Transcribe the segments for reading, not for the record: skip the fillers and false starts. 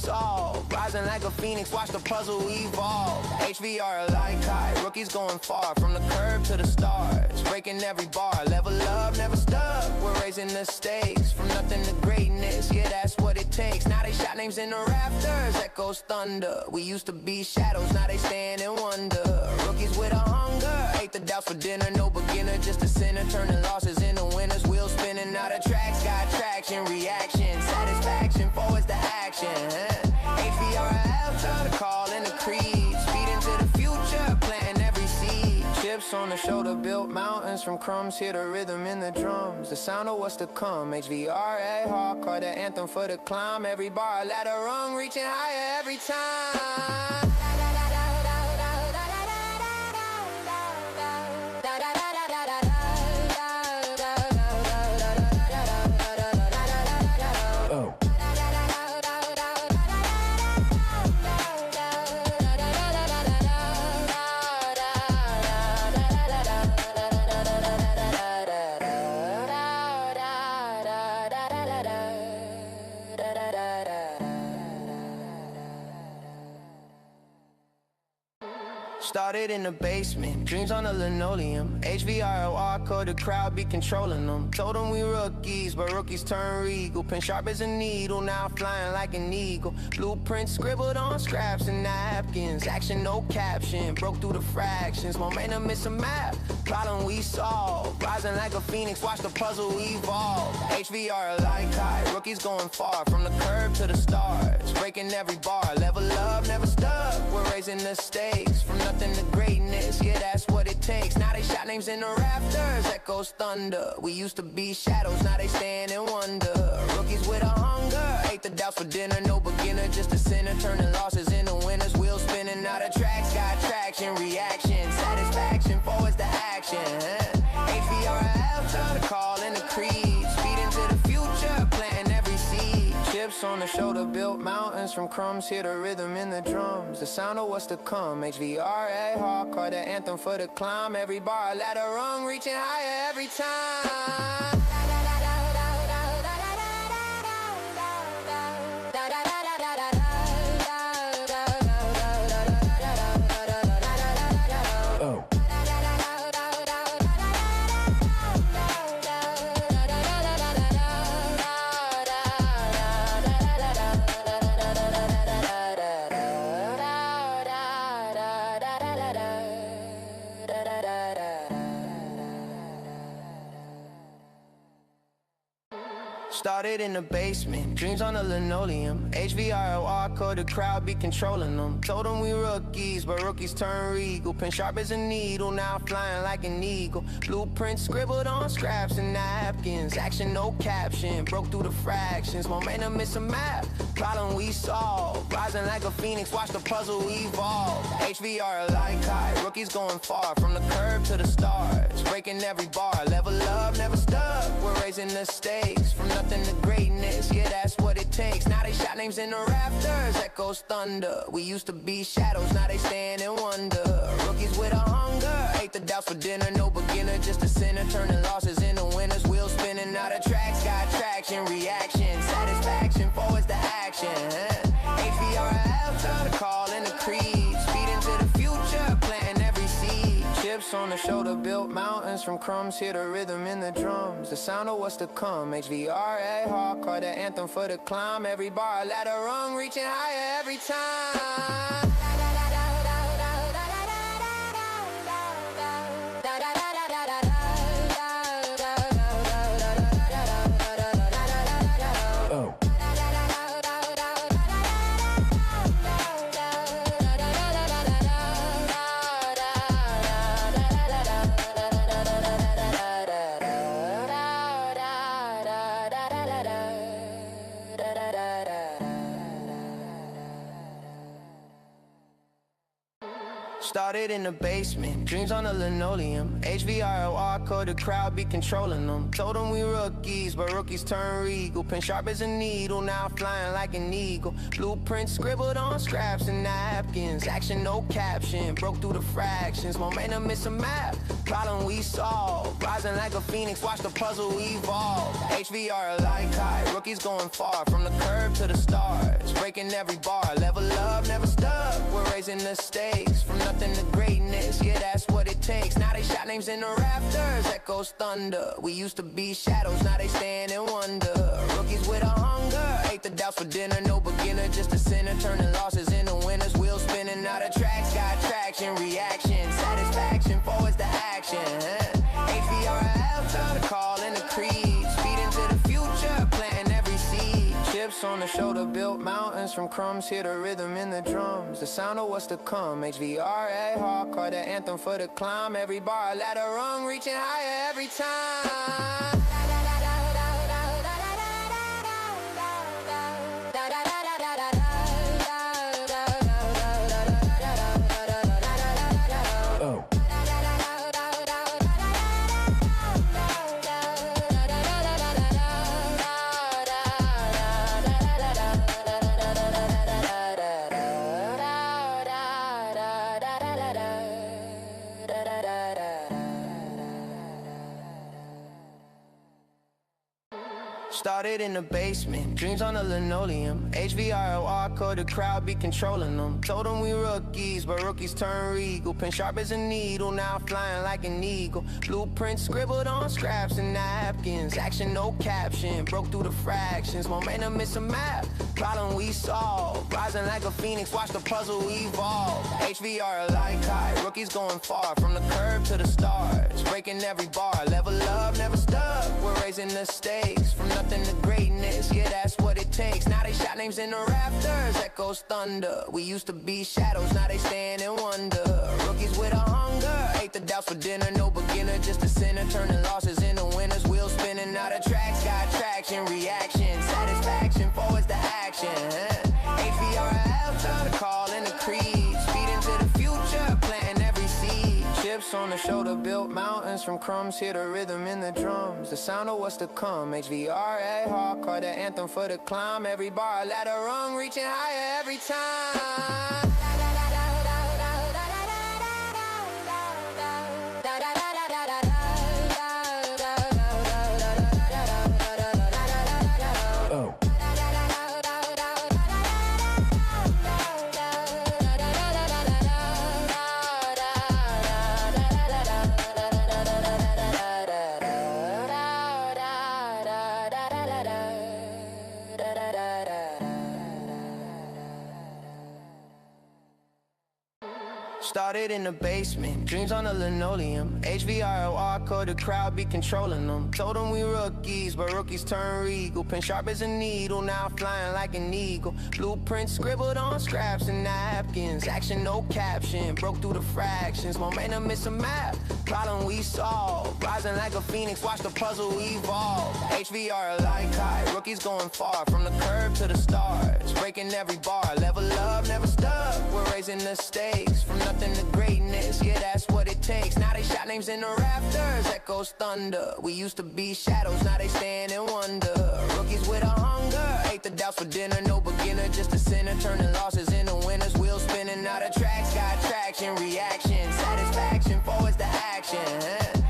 solve. Rising like a phoenix, watch the puzzle evolve. HVRL like high, rookies going far. From the curb to the stars, breaking every bar. Level up, never stuck, we're raising the stakes. From nothing to greatness, yeah, that's what it takes. Now they shout names in the rafters, echoes thunder. We used to be shadows, now they stand and wonder. Rookies with a hunger, ate the doubts for dinner. No beginner, just a sinner, turning losses into winners. Wheels spinning, out of tracks, got traction, reaction, satisfaction, forwards to action. HVRL, turn the call in the creed. Speed into the future, planting every seed. Chips on the shoulder, built mountains from crumbs. Hear the rhythm in the drums, the sound of what's to come. HVRL, hardcore, the anthem for the climb. Every bar, ladder rung, reaching higher every time. Started in the basement, dreams on the linoleum. HVRL, ARCA, the crowd be controlling them. Told them we rookies, but rookies turn regal. Pen sharp as a needle, now flying like an eagle. Blueprints scribbled on scraps and napkins. Action, no caption, broke through the fractions. Momentum, it's a map, problem we solve. Rising like a phoenix, watch the puzzle evolve. HVRL like high, rookies going far. From the curb to the stars, breaking every bar. Level up, never stuck, we're raising the stakes. From nothing to greatness, yeah, that's what it takes. Now they shout names in the rafters, echoes thunder. We used to be shadows, now they stand and wonder. Rookies with a hunger, ate the doubts for dinner. No beginner, just a sinner, turning losses into winners. Wheels spinning, out of tracks, got traction, reaction, satisfaction, forwards to action. HVRL, turn the call in the creed. Speed into the future, planting every seed. Chips on the shoulder, built mountains from crumbs. Hear the rhythm in the drums, the sound of what's to come. HVRL, hardcore, the anthem for the climb. Every bar, ladder rung, reaching higher every time. Started in the basement, dreams on the linoleum. HVRL, ARCA, the crowd be controlling them. Told them we rookies, but rookies turn regal. Pen sharp as a needle, now flying like an eagle. Blueprints scribbled on scraps and napkins. Action, no caption, broke through the fractions. Momentum, it's a map, problem we solve. Rising like a phoenix, watch the puzzle evolve. HVRL like high, rookies going far. From the curb to the stars, breaking every bar. Level up, never stuck, we're raising the stakes. From nothing to greatness, yeah, that's what it takes. Now they shout names in the rafters, echoes thunder. We used to be shadows, now they stand and wonder. Rookies with a hunger, ate the doubts for dinner. No beginner, just a sinner, turning losses into winners. Wheels spinning, out of tracks, got traction, reaction, satisfaction, forwards to action. HVRL, turn the call in the creed. Speed into the future, planting every seed. Chips on the shoulder, built mountains from crumbs. Hear the rhythm in the drums, the sound of what's to come. HVRL, hardcore, the anthem for the climb. Every bar, ladder rung, reaching higher every time. Started in the basement, dreams on the linoleum. HVRL, ARCA, the crowd be controlling them. Told them we rookies, but rookies turn regal. Pen sharp as a needle, now flying like an eagle. Blueprints scribbled on scraps and napkins. Action, no caption, broke through the fractions. Momentum, it's a map, problem we solve. Rising like a phoenix, watch the puzzle evolve. HVRL like high, rookies going far. From the curb to the stars, breaking breaking every bar. Level up, never stuck, we're raising the stakes. From nothing to greatness, yeah, that's what it takes. Now they shot names in the rafters, echoes thunder. We used to be shadows, now they stand and wonder. Rookies with a hunger, ate the doubts for dinner. No beginner, just a sinner, turning losses into winners. Wheels spinning out of tracks, got traction, reaction, satisfaction, forwards to action. HVRL, time to call in the creed. Speed into the future, planting every seed. Chips on the shoulder, built mountains from crumbs. Hear the rhythm in the drums, the sound of what's to come. HVRL, hardcore, the anthem for the climb. Every bar, ladder rung, reaching higher every time. Started in the basement, dreams on the linoleum. HVRL, ARCA, the crowd be controlling them. Told them we rookies, but rookies turn regal. Pen sharp as a needle, now flying like an eagle. Blueprints scribbled on scraps and napkins. Action, no caption, broke through the fractions. Momentum, it's a map, problem we solve. Rising like a phoenix, watch the puzzle evolve. HVRL like high, rookies going far. From the curb to the stars, breaking every bar. Level up, never stuck, we're raising the stakes. From nothing to greatness, yeah, that's what it takes. Now they shot names in the rafters, echoes thunder. We used to be shadows, now they stand and wonder. Rookies with a hunger, ate the doubts for dinner. No beginner, just a sinner, turning losses into winners. Wheels spinning out of tracks, got traction, reaction, satisfaction, forwards to action. HVRL, time to call in the creed. Speed into the future, planting every seed. Chips on the shoulder, built mountains from crumbs. Hear the rhythm in the drums, the sound of what's to come. HVRL, hardcore, the anthem for the climb. Every bar, ladder rung, reaching higher every time. Started in the basement, dreams on the linoleum. HVRL, ARCA, the crowd be controlling them. Told them we rookies, but rookies turn regal. Pen sharp as a needle, now flying like an eagle. Blueprints scribbled on scraps and napkins. Action, no caption, broke through the fractions. Momentum, it's a map, problem we solve. Rising like a phoenix, watch the puzzle evolve. HVRL like high, rookies going far. From the curb to the stars, breaking every bar. Level up, never stuck, we're raising the stakes. From nothing to greatness, yeah, that's what it takes. Now they shot names in the rafters, echoes thunder. We used to be shadows, now they stand and wonder. Rookies with a hunger, ate the doubts for dinner. No beginner, just a sinner, turning losses into winners. Wheels spinning out of tracks, got traction, reaction, satisfaction, forwards to action.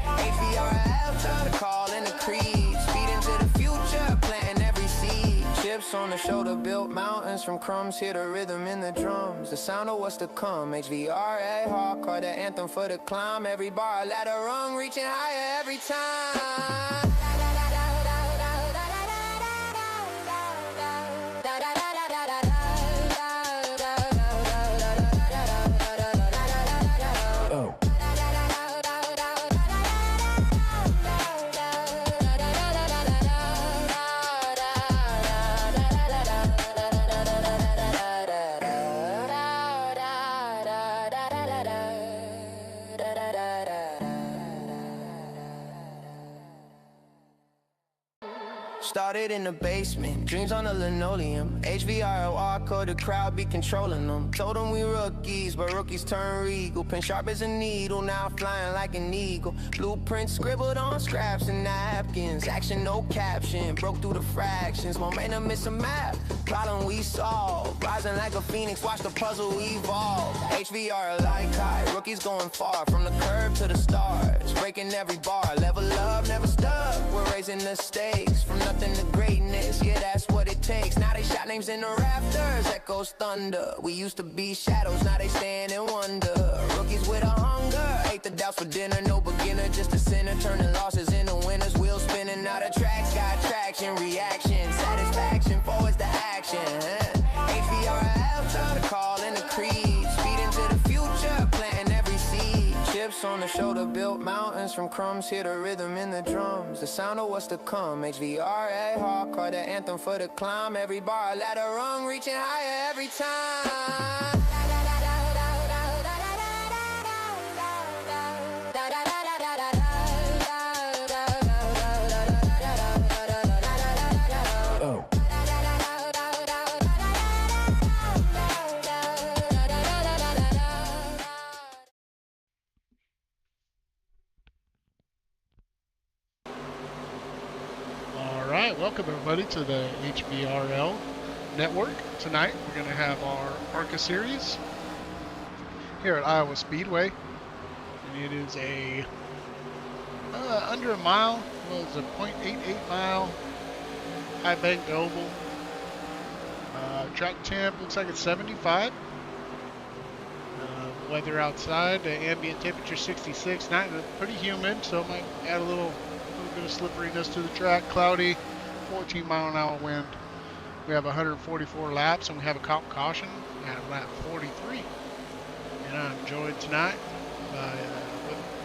HVRL, time to call in the creed. Speed into the future, planting every seed. Chips on the shoulder, built mountains from crumbs. Hear the rhythm in the drums, the sound of what's to come. HVRL, hardcore, the anthem for the climb. Every bar, ladder rung, reaching higher every time. Started in the basement, dreams on the linoleum. HVRL, ARCA, the crowd be controlling them. Told them we rookies, but rookies turn regal. Pen sharp as a needle, now flying like an eagle. Blueprints scribbled on scraps and napkins. Action, no caption, broke through the fractions. Momentum, it's a map, problem we solve. rising like a phoenix, watch the puzzle evolve. HVRL like high, rookies going far, from the curb to the stars, breaking every bar, level up, never stuck. We're raising the stakes, from nothing to greatness, yeah, that's what it takes. Now they shot names in the rafters, echoes thunder. We used to be shadows, now they stand and wonder. Rookies with a hunger, ate the doubts for dinner, no beginner, just a sinner, turning losses into winners. Wheels spinning out of tracks, got traction, reaction, satisfaction, forwards to action. HVRL, turn the call in the creed, speed into the future, planting every seed. Chips on the shoulder, built mountains from crumbs, hear the rhythm in the drums, the sound of what's to come. HVRL, hardcore, the anthem for the climb. Every bar, ladder rung, reaching higher every time. Welcome everybody to the HVRL network. Tonight we're going to have our ARCA series here at Iowa Speedway, and it is a under a mile. Well, it's a 0.88 mile high banked oval. Track temp looks like it's 75. Weather outside, the ambient temperature 66. Not pretty humid, so it might add a little bit of slipperiness to the track. Cloudy. 14 mile an hour wind. We have 144 laps, and we have a cop caution at lap 43. And I'm joined tonight by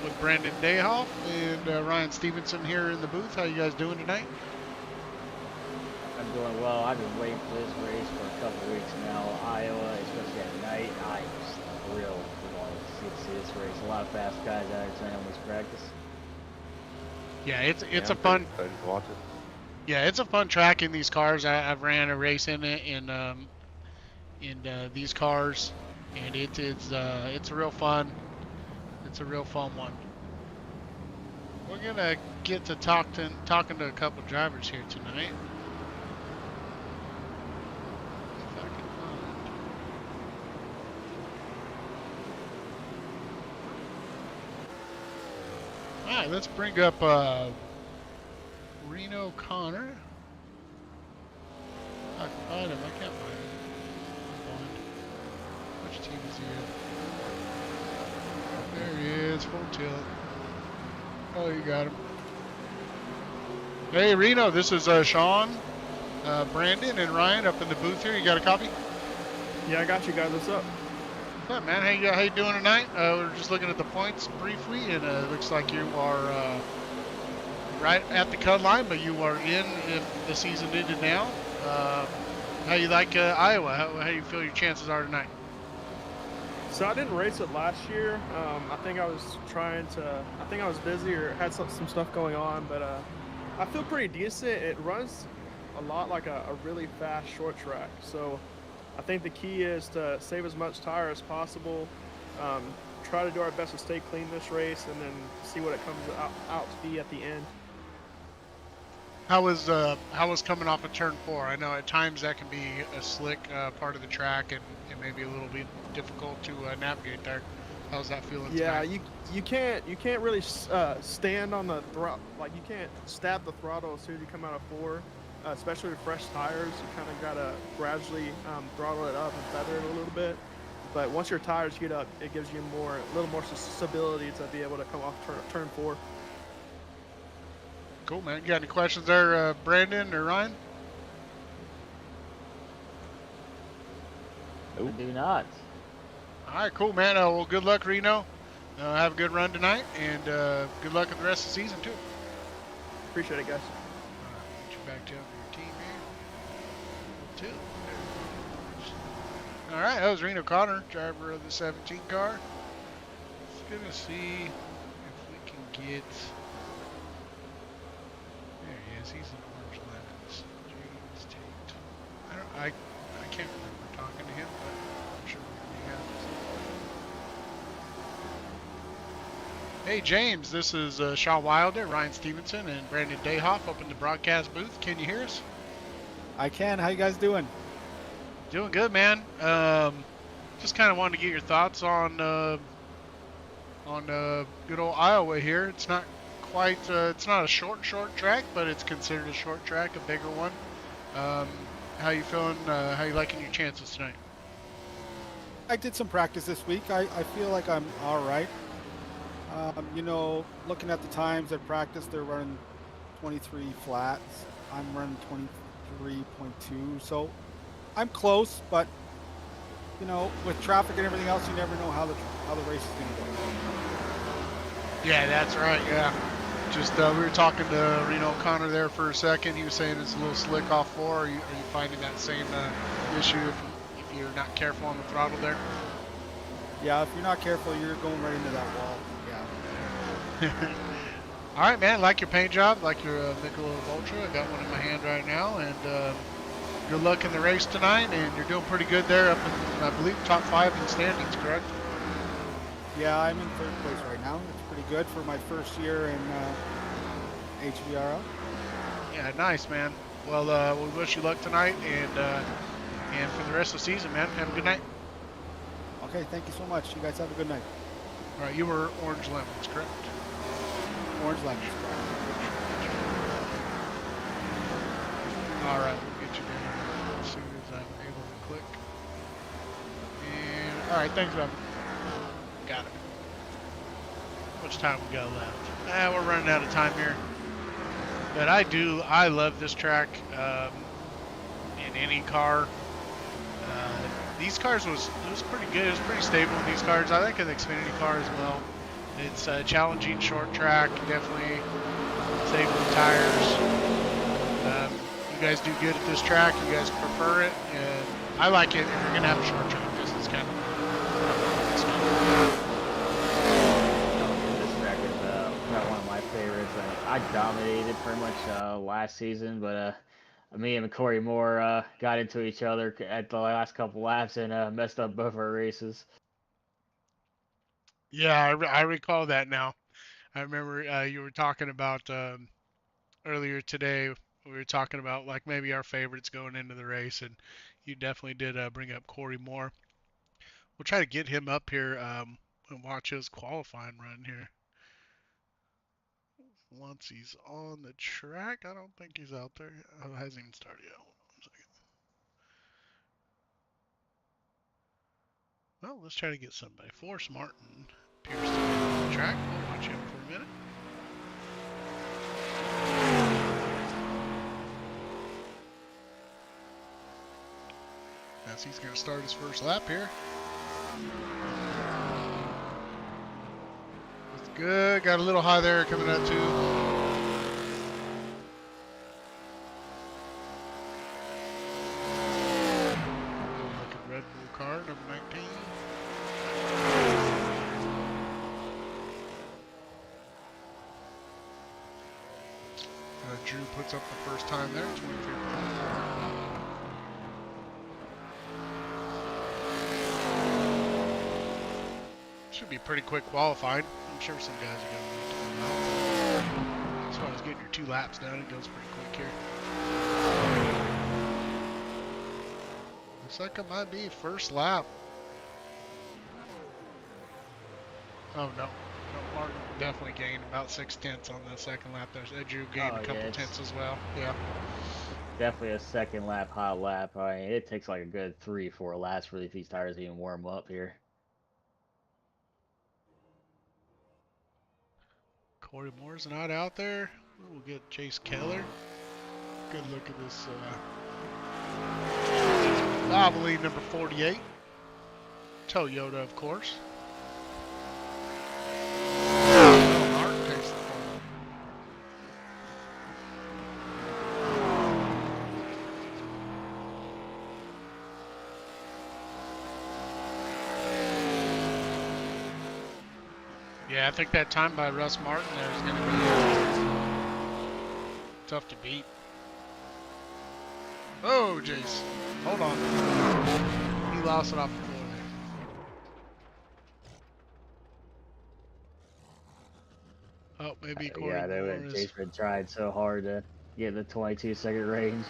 with Brandon Dayhoff and Ryan Stevenson here in the booth. How you guys doing tonight? I'm doing well. I've been waiting for this race for a couple weeks now. Iowa, especially at night, I'm thrilled to see this race. A lot of fast guys out here tonight on this practice. Yeah, it's a fun. Excited to watch it. Yeah, it's a fun track in these cars. I've ran a race in it in these cars, and it's a real fun. It's a real fun one. We're gonna get to talking to a couple drivers here tonight. If I can find. All right, let's bring up. Reno Connor. I can find him. I can't find him. I'm blind. Which team is he in? There he is. Full tilt. Oh, you got him. Hey, Reno. This is Sean, Brandon, and Ryan up in the booth here. You got a copy? Yeah, I got you guys. What's up? What's up, man? How you doing tonight? We're just looking at the points briefly, and it looks like you are right at the cut line, but you are in if the season ended now. How you like Iowa? How you feel your chances are tonight? So I didn't race it last year. I think I was busy or had some stuff going on, but I feel pretty decent. It runs a lot like a really fast short track. So I think the key is to save as much tire as possible. Try to do our best to stay clean this race, and then see what it comes out to be at the end. How was coming off of turn 4? I know at times that can be a slick part of the track and maybe a little bit difficult to navigate there. How's that feeling? Yeah, tonight? you can't really stand on the throttle. Like, you can't stab the throttle as soon as you come out of 4, especially with fresh tires. You kind of gotta gradually throttle it up and feather it a little bit. But once your tires heat up, it gives you a little more stability to be able to come off turn 4. Cool, man. You got any questions there, Brandon or Ryan? Nope. I do not. All right, cool, man. Well, good luck, Reno. Have a good run tonight, and good luck with the rest of the season, too. Appreciate it, guys. All right, get you back to your team here. 2. All right, that was Reno Connor, driver of the 17 car. Just going to see if we can get... There he is. He's in orange lemons. James Tate. I can't remember talking to him, but I'm sure we have. Hey James, this is Shaw Wilder, Ryan Stevenson, and Brandon Dayhoff up in the broadcast booth. Can you hear us? I can. How you guys doing? Doing good, man. Just kind of wanted to get your thoughts on good old Iowa here. It's not quite, it's not a short track, but it's considered a short track, a bigger one. How you feeling? How you liking your chances tonight? I did some practice this week. I feel like I'm all right. You know, looking at the times at practice, they're running 23 flats. I'm running 23.2. So I'm close, but you know, with traffic and everything else, you never know how the race is going to go. Yeah, that's right. Yeah. Just we were talking to Reno O'Connor there for a second. He was saying it's a little slick off floor. Are you finding that same issue if you're not careful on the throttle there? Yeah, if you're not careful, you're going right into that wall. Yeah. All right, man. Like your paint job, like your Michelob Ultra. I got one in my hand right now, and good luck in the race tonight. And you're doing pretty good there, up in, I believe, top 5 in standings, correct? Yeah, I'm in 3rd place right now. It's pretty good for my first year in HVRL. Yeah, nice, man. Well, we wish you luck tonight, and for the rest of the season, man. Have a good night. Okay, thank you so much. You guys have a good night. All right, you were Orange Lemons, correct? Orange Lemons. All right, we'll get you there as soon as I'm able to click. And all right, thanks, Rob. Got it. How much time we got left? We're running out of time here. But I love this track in any car. These cars it was pretty good. It was pretty stable in these cars. I like an Xfinity car as well. It's a challenging short track, definitely stable tires. You guys do good at this track. You guys prefer it, and I like it. If you're gonna have a short track, this is kind of. This track is probably one of my favorites. I dominated pretty much last season, but me and Corey Moore got into each other at the last couple laps and messed up both our races. Yeah, I recall that now. I remember you were talking about earlier today. We were talking about like maybe our favorites going into the race, and you definitely did bring up Corey Moore. We'll try to get him up here and watch his qualifying run here. Once he's on the track, I don't think he's out there. Oh, it hasn't even started yet. Hold on a second. Well, let's try to get somebody. Forrest Martin appears to be on the track. We'll watch him for a minute. As he's going to start his first lap here. That's good. Got a little high there coming up too. Like a Red Bull car, number 19. Drew puts up the first time there, 23 points. Should be pretty quick qualifying. I'm sure some guys are going to come out. As far as getting your 2 laps done, it goes pretty quick here. Looks like it might be first lap. Oh no. Martin definitely gained about 6/10 on the second lap. Drew gained a couple tenths as well. Yeah. Definitely a second lap, hot lap. I mean, it takes like a good 3-4 laps for these tires to even warm up here. Corey Moore's not out there. We'll get Chase Keller. Good look at this. I believe number 48. Toyota, of course. Yeah, I think that time by Russ Martin there is going to be tough to beat. Oh, Jace. Hold on. He lost it off the floor there. Oh, maybe Corey Yeah, Moore is... Jace been trying so hard to get the 22-second range.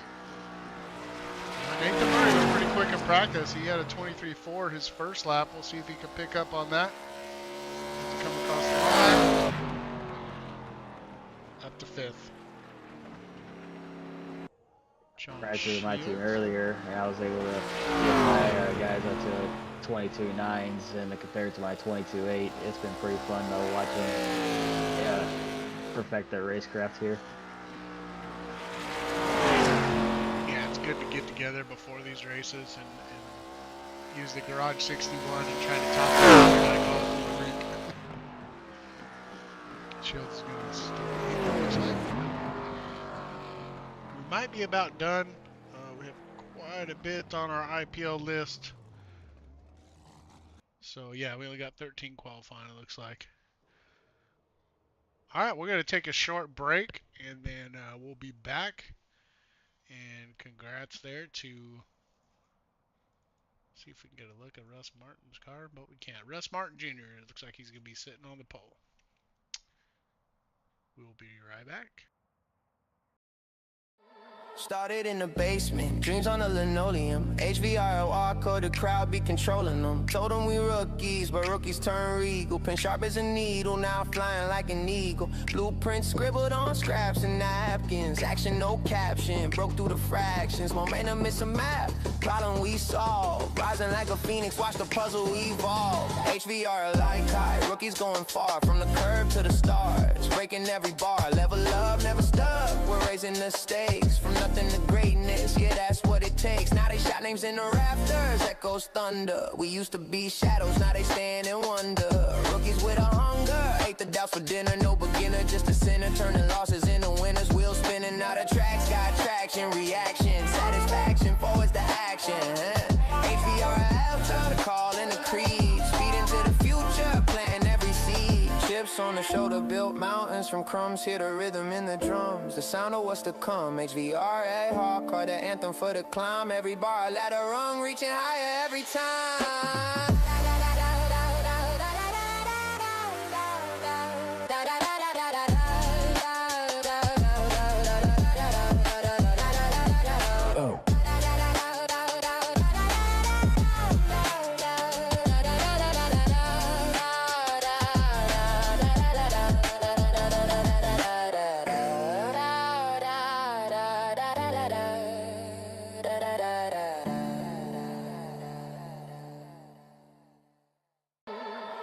Nathan Murray was pretty quick quick in practice. He had a 23.4 his first lap. We'll see if he can pick up on that. To come across the line. Up to 5th. Practiced with my team earlier, and I was able to get my guys up to 22.9s, and compared to my 22.8, it's been pretty fun though watching perfect their racecraft here. Yeah, it's good to get together before these races and use the Garage 61 and try to top it. I call it the rink. Shields is going to start. Looks like we might be about done. We have quite a bit on our IPO list. So yeah, we only got 13 qualifying, it looks like. All right, we're going to take a short break, and then we'll be back. And congrats there to, see if we can get a look at Russ Martin's car, but we can't. Russ Martin Jr., it looks like he's going to be sitting on the pole. We'll be right back. Started in the basement, dreams on the linoleum. HVRL, ARCA, the crowd be controlling them. Told them we rookies, but rookies turn regal. Pen sharp as a needle, now flying like an eagle. Blueprint scribbled on scraps and napkins. Action, no caption, broke through the fractions. Momentum is a map, problem we solve. Rising like a phoenix, watch the puzzle evolve. HVRL like high, rookies going far. From the curb to the stars, breaking every bar. Level up, never stuck, we're raising the stakes. From nothing to greatness, yeah, that's what it takes. Now they shout names in the rafters, echoes thunder. We used to be shadows, now they stand and wonder. Rookies with a hunger, ate the doubts for dinner. No beginner, just a sinner, turning losses into winners. Wheels spinning, out of tracks, got traction, reaction, satisfaction, forwards to action. HVRL, turn the call in the creed. Speed into the future, planting every seed. Chips on the shoulder, built mountains from crumbs. Hear the rhythm in the drums, the sound of what's to come. HVRA, hardcore, the anthem for the climb. Every bar, ladder rung, reaching higher every time.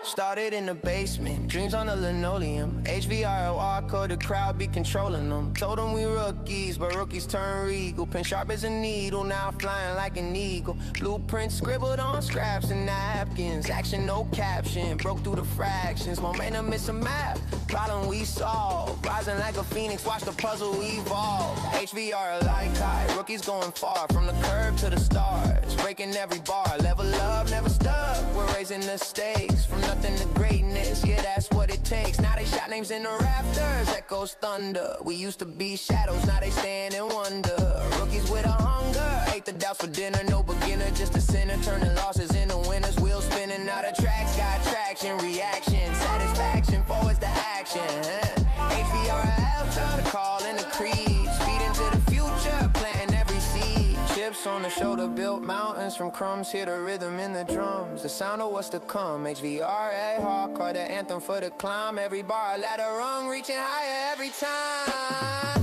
Started in the basement, dreams on the linoleum. HVRL, ARCA, the crowd be controlling them. Told them we rookies, but rookies turn regal. Pen sharp as a needle, now flying like an eagle. Blueprint scribbled on scraps and napkins. Action, no caption, broke through the fractions. Momentum is a map, problem we solve. Rising like a phoenix, watch the puzzle evolve. HVRL like high, rookies going far. From the curb to the stars, breaking every bar. Level up, never stuck, we're raising the stakes. From nothing to greatness, yeah, that's what it takes. Now they shout names in the rafters, echoes thunder. We used to be shadows, now they stand and wonder. Rookies with a hunger, ate the doubts for dinner. No beginner, just a sinner, turning losses into winners. Wheels spinning, out of tracks, got traction, reaction, satisfaction, forwards to action. HVRL, turn the call in the creed. Speed into the future, planting every seed. Chips on the shoulder, built mountains from crumbs. Hear the rhythm in the drums, the sound of what's to come. HVRA, hardcore, the anthem for the climb. Every bar, ladder rung, reaching higher every time.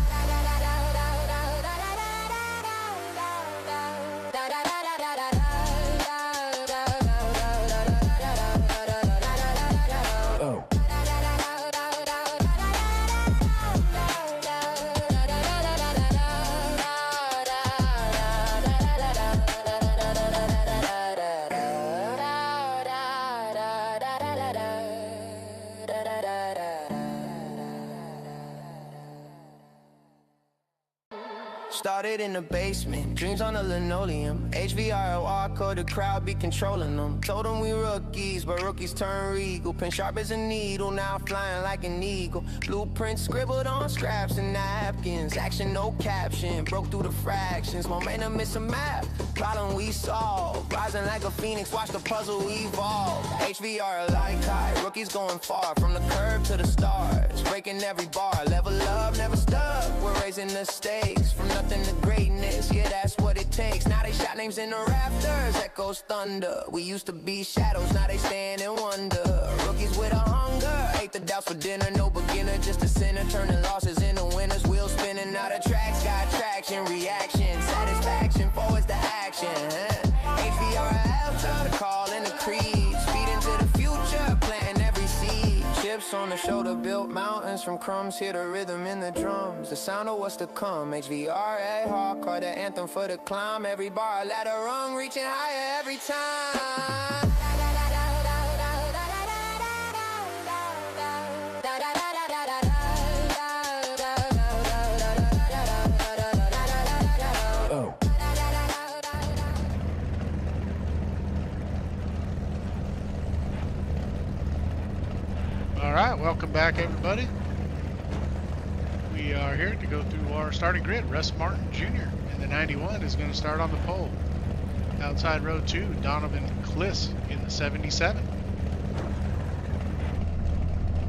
Started in the basement, dreams on the linoleum. HVRL, ARCA, the crowd be controlling them. Told them we rookies, but rookies turn regal. Pen sharp as a needle, now flying like an eagle. Blueprint scribbled on scraps and napkins. Action, no caption, broke through the fractions. Momentum is a map, problem we solve. rising like a phoenix, watch the puzzle evolve. HVRL like high, rookies going far, from the curb to the stars, breaking every bar, level up, never stuck. We're raising the stakes, from nothing to greatness, yeah, that's what it takes. Now they shout names in the rafters, echoes thunder. We used to be shadows, now they stand and wonder. Rookies with a hunger, ate the doubts for dinner, no beginner, just a sinner, turning losses into winners. Wheels spinning out of tracks, got traction, reaction, satisfaction, forwards to action. HVRL, turn the call and the creed, speed into the future, planting every seed. Chips on the shoulder, built mountains from crumbs, hear the rhythm in the drums, the sound of what's to come. HVRA, hardcore, the anthem for the climb. Every bar, ladder rung, reaching higher every time. All right, welcome back, everybody. We are here to go through our starting grid. Russ Martin Jr. in the 91 is going to start on the pole. Outside row 2, Donovan Kliss in the 77.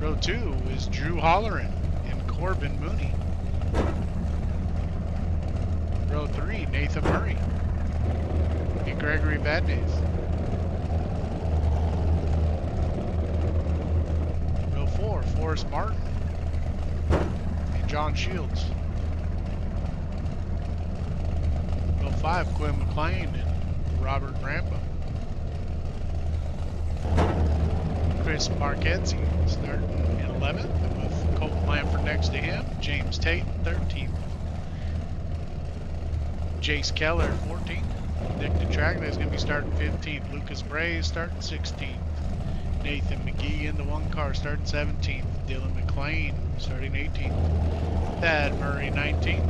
Row 2 is Drew Holleran and Corbin Mooney. Row 3, Nathan Murray and Gregory Badnays. Row 4, Forrest Martin and John Shields. Row 5, Quinn McLean and Robert Rambo. Chris Marquezzi starting in 11th with Colton Blanford next to him. James Tate 13th. Jace Keller 14th. Nick DeTraglia is going to be starting 15th. Lucas Bray is starting 16th. Nathan McGee in the one car starting 17th. Dylan McLean starting 18th. Thad Murray 19th.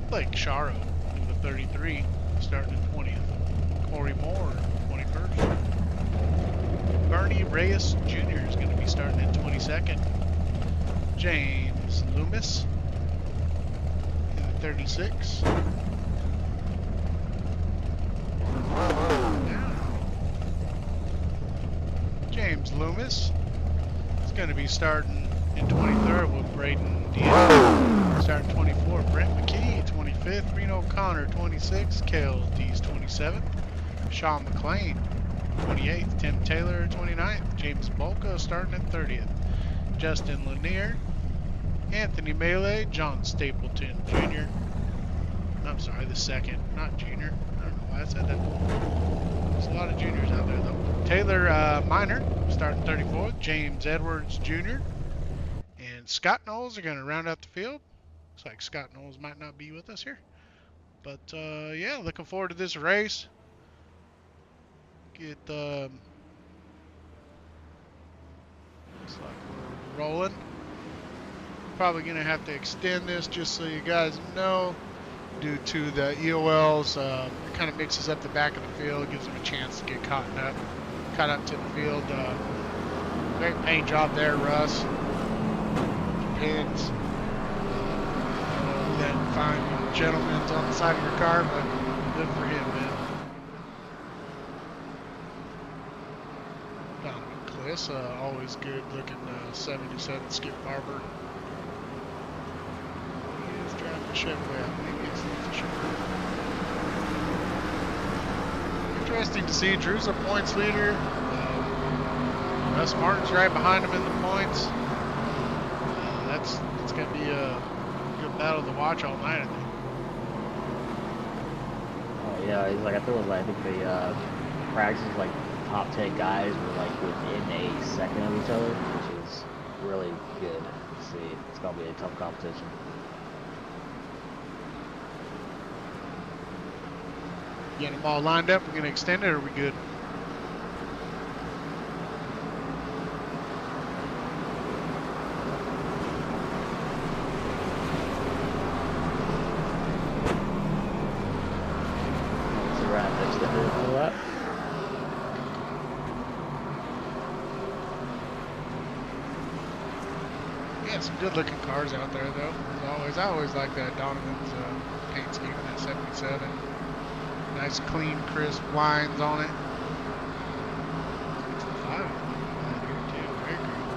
Blake Sharo in the 33 starting in 20th. Corey Moore 21st. Bernie Reyes Jr. is going to be starting in 22nd. James Loomis in the 36. James Loomis is going to be starting in 23rd with Braden Diaz. Starting 24th, Brent McKee 25th. Reno O'Connor 26th. Kale Dees 27th. Sean McLean 28th. Tim Taylor 29th. James Bolka starting at 30th. Justin Lanier. Anthony Melee. John Stapleton Jr. I'm sorry, the second, not junior. I don't know why I said that. There's a lot of juniors out there though. Taylor Miner starting 34th. James Edwards Jr. and Scott Knowles are going to round out the field. Looks like Scott Knowles might not be with us here. But yeah, looking forward to this race. Looks like we're rolling. Probably going to have to extend this just so you guys know, due to the EOLs. It kind of mixes up the back of the field, gives them a chance to get caught up to the field. Great paint job there, Russ. Pins. That fine gentleman's on the side of your car, but good for him, man. Donovan Kliss, always good looking 77 Skip Barber. He is driving the Chevrolet. I think it's the Chevrolet. Interesting to see. Drew's a points leader. Russ Martin's right behind him in the points. That's going to be a good battle to watch all night, I think. Oh yeah, he's like, I think the practices, like top 10 guys were like within a second of each other, which is really good to see. It's going to be a tough competition. Get them all lined up. We're going to extend it, or are we good? Yeah, some good looking cars out there though. As always, I always like that Donovan's paint scheme in that 77. Nice, clean, crisp lines on it. 65 here too. Very good.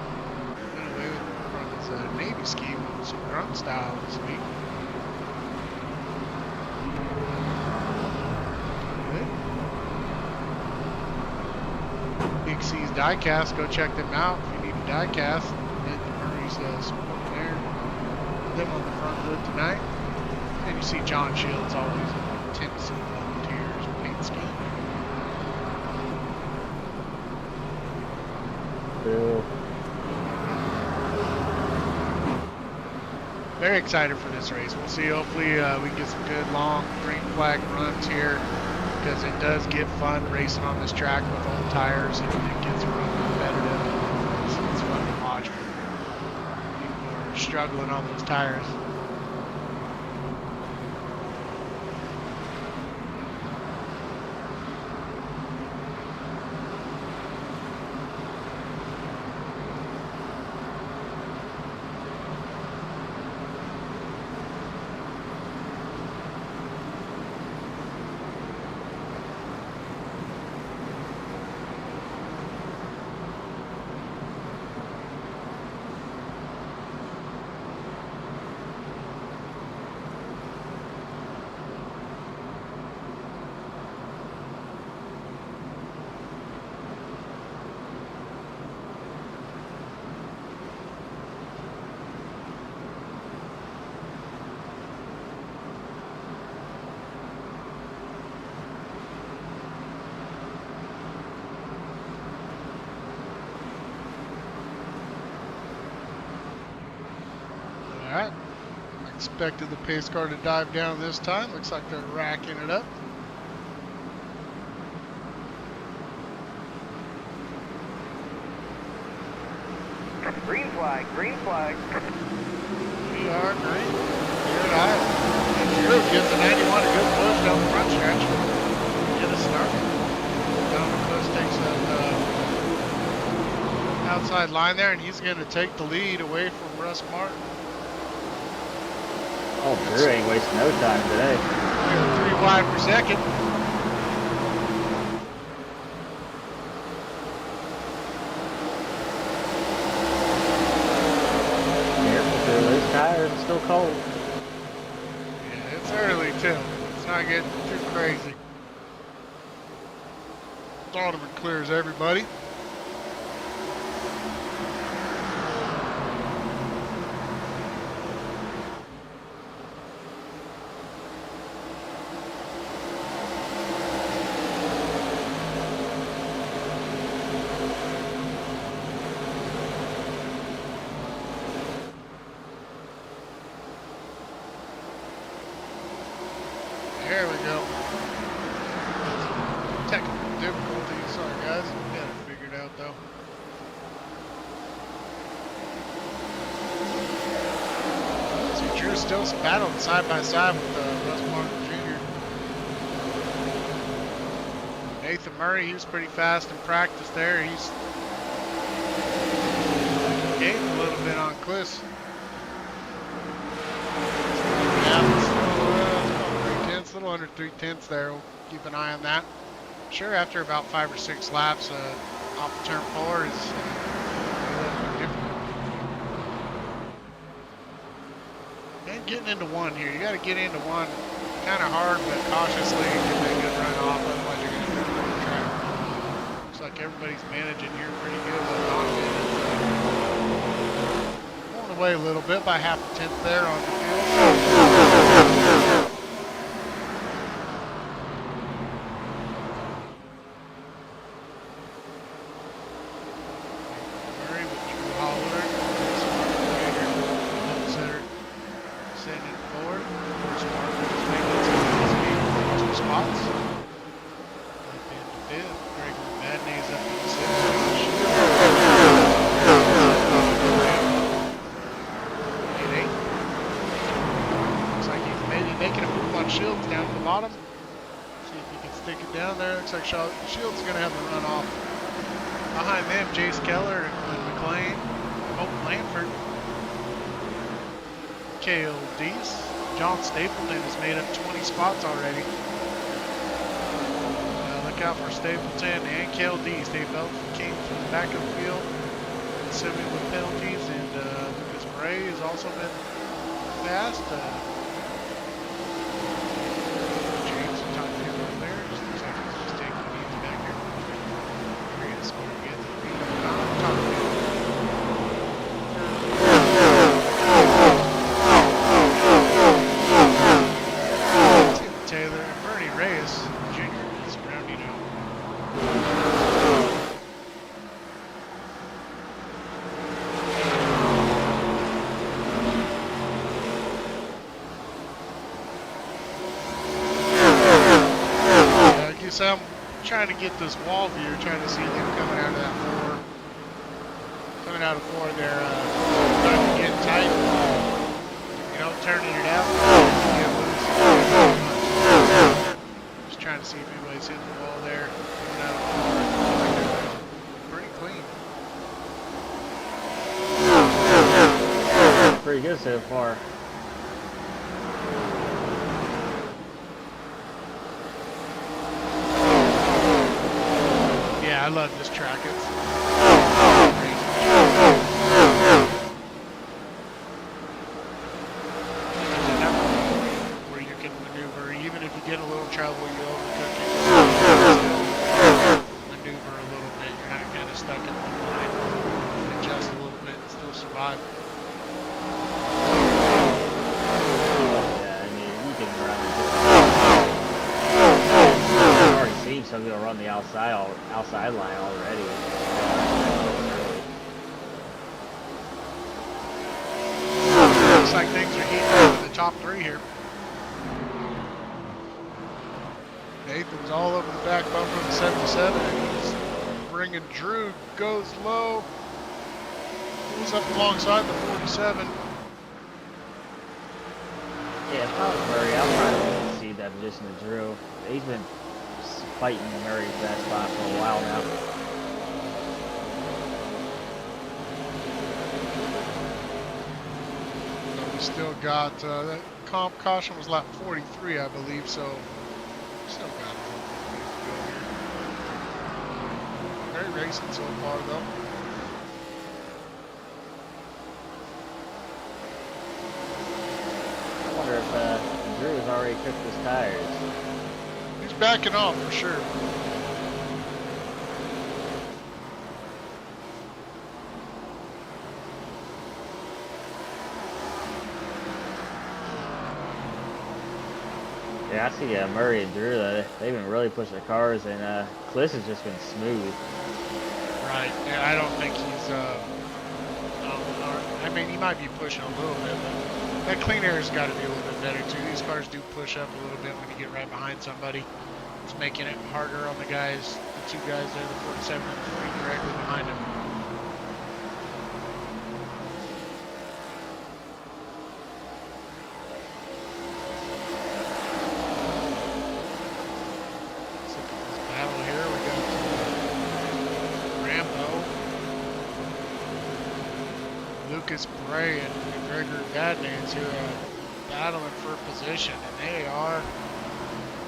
Went away from his Navy scheme with some grunt style this week. Good. Big C's diecast. Go check them out if you need a diecast. Nathan Murray's supporting there. Them on the front hood tonight. And you see John Shields always in Tennessee Volunteers paint scheme. Cool. Very excited for this race. We'll see. Hopefully we get some good long green flag runs here, because it does get fun racing on this track with old tires, and it gets real competitive. It's fun to watch. People are struggling on those tires. Alright, I expected the pace car to dive down this time. Looks like they're racking it up. Green flag, green flag. We are green. Here at Iowa. And Drew gives the 91 a good push down the front stretch. Get us started. Down the push takes that outside line there, and he's going to take the lead away from Russ Martin. Oh, Drew ain't wasting no time today. 3 wide per second. Careful, Drew. Those tires are still cold. Yeah, it's early too. It's not getting too crazy. Donovan clears everybody. There we go. Technical difficulties. Sorry, guys. We got it figured out, though. See, Drew's still battling side by side with Russ Martin Jr. Nathan Murray, he was pretty fast in practice there. He's gained a little bit on Cliss. A little under 3/10 there. We'll keep an eye on that. Sure, after about 5 or 6 laps, off the turn 4 is a little bit difficult. And getting into 1 here. You got to get into 1 kind of hard, but cautiously and get that good run off. Otherwise, you're going to turn on the track. Looks like everybody's managing here pretty good. Pulling away a little bit by half a tenth there on the field. Looks like Shields is going to have the run off. Behind them, Jace Keller and Glenn McLean, Hope Lanford, Cale Deese, John Stapleton has made up 20 spots already. look out for Stapleton and KLDs. They both came from the back of the field, assuming with penalties, and Lucas Bray has also been fast. James and Tom Taylor over there. Just looks like he's just taking the lead back here. Here he is. We're getting the lead on Tom Taylor. Taylor and Bernie Reyes Jr. is rounding out. I guess I'm trying to get this wall view, trying to see them coming out of that four. Coming out of four, they're getting tight. You know, turning it out. Get loose. Just trying to see if anybody's hitting the wall there. Coming out of four. Pretty clean. Pretty good so far. Yeah, I love this track. It's where you can maneuver, even if you get a little trouble, you overcook it. Maneuver a little bit. You're not kind of stuck in one line. Adjust a little bit and still survive. Yeah, I mean, you can run. I've already seen some people run the outside line already. Looks like things are heating up in the top three here. Nathan's all over the back bumper of the 77, and he's bringing Drew, goes low, moves up alongside the 47. Yeah, if I was Murray, I'll probably see that position of Drew. He's been fighting Murray's that spot for a while now. So we still got that comp caution was lap 43, I believe. So still got a little bit to go here. Very racing so far, though. I wonder if Drew has already cooked his tires. He's backing off for sure. Yeah, I see Murray and Drew, they've been really pushing the cars, and Cliss has just been smooth. Right. Yeah, I don't think he's. I mean, he might be pushing a little bit, but that clean air's got to be a little bit better too. These cars do push up a little bit when you get right behind somebody. It's making it harder on the guys, the two guys there, the 47 and the 3 directly behind him. Lucas Bray and Gregory Badnames who are battling for position, and they are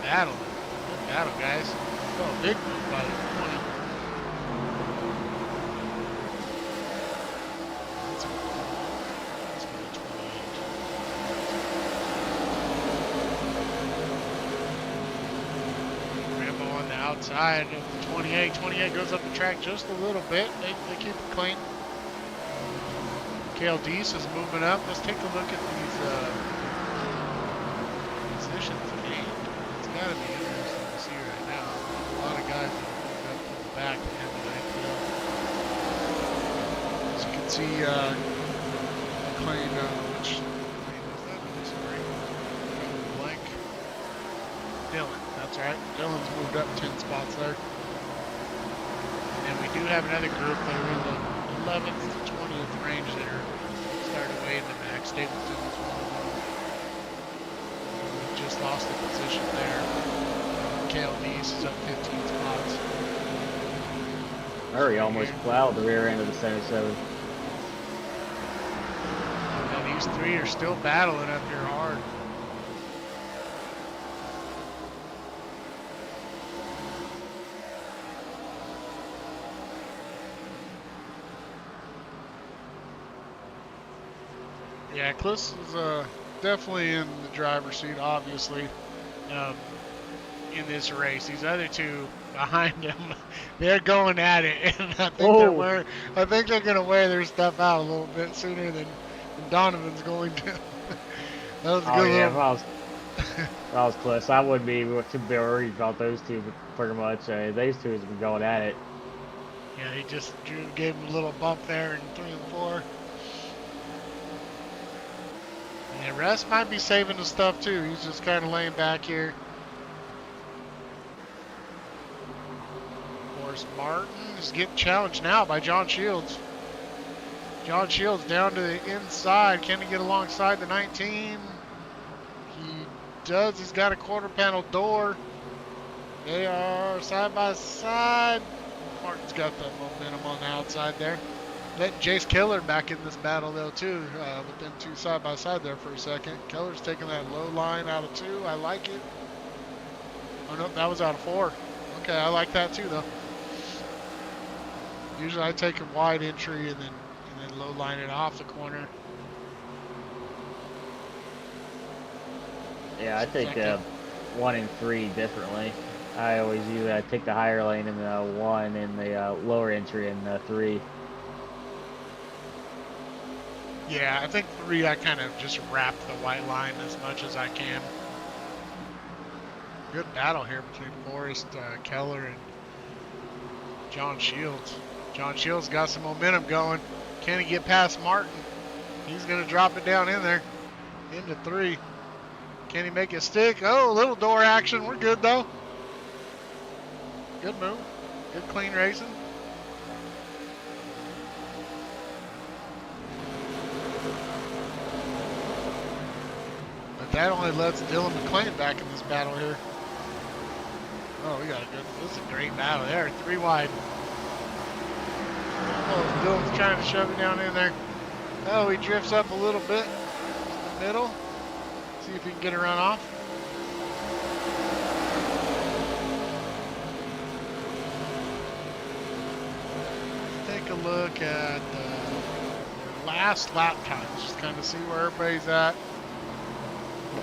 battling. Good battle, guys. Oh, big move by the 20. That's going to 28. Rambo on the outside of the 28. 28 goes up the track just a little bit. They keep it clean. KLDs is moving up. Let's take a look at these positions gained. It's got to be interesting to see right now. A lot of guys that have moved up to the back to end the ninth field. As you can see, McLean, which lane was that? Sorry. Blank. Dylan, that's right. Dylan's moved up 10 spots there. And we do have another group that are in the 11th to 20th range that are started way in the back. Stapleton is one of them. We just lost the position there. KLDs is up 15 spots. Murray almost plowed the rear end of the 77. Now these three are still battling up here hard. Yeah, Cliss is definitely in the driver's seat, obviously, um, in this race. These other two behind him, they're going at it, and Oh, I think they're gonna wear their stuff out a little bit sooner than Donovan's going to. That was a oh good yeah. little. If I was close, I wouldn't be too worried about those two pretty much. Those two has been going at it. Yeah, he just gave him a little bump there in 3 and 4. Yeah, Russ might be saving the stuff too. He's just kind of laying back here. Of course, Martin is getting challenged now by John Shields. John Shields down to the inside. Can he get alongside the 19? He does. He's got a quarter panel door. They are side by side. Martin's got the momentum on the outside there. Letting Jace Keller back in this battle though too, with them two side by side there for a second. Keller's taking that low line out of 2. I like it. Oh no, that was out of 4. Okay, I like that too though. Usually I take a wide entry and then low line it off the corner. Yeah, I take 1 and 3 differently. I always usually take the higher lane in the 1 and the lower entry in the 3. Yeah, I think 3 I kind of just wrap the white line as much as I can. Good battle here between Forrest, Keller, and John Shields. John Shields got some momentum going. Can he get past Martin? He's going to drop it down in there. Into 3. Can he make it stick? Oh, a little door action. We're good though. Good move. Good clean racing. But that only lets Dylan McClain back in this battle here. Oh, we got a good. This is a great battle there. 3 wide. Oh, Dylan's trying to shove it down in there. Oh, he drifts up a little bit in the middle. See if he can get a run off. Let's take a look at the last lap times. Just kind of see where everybody's at.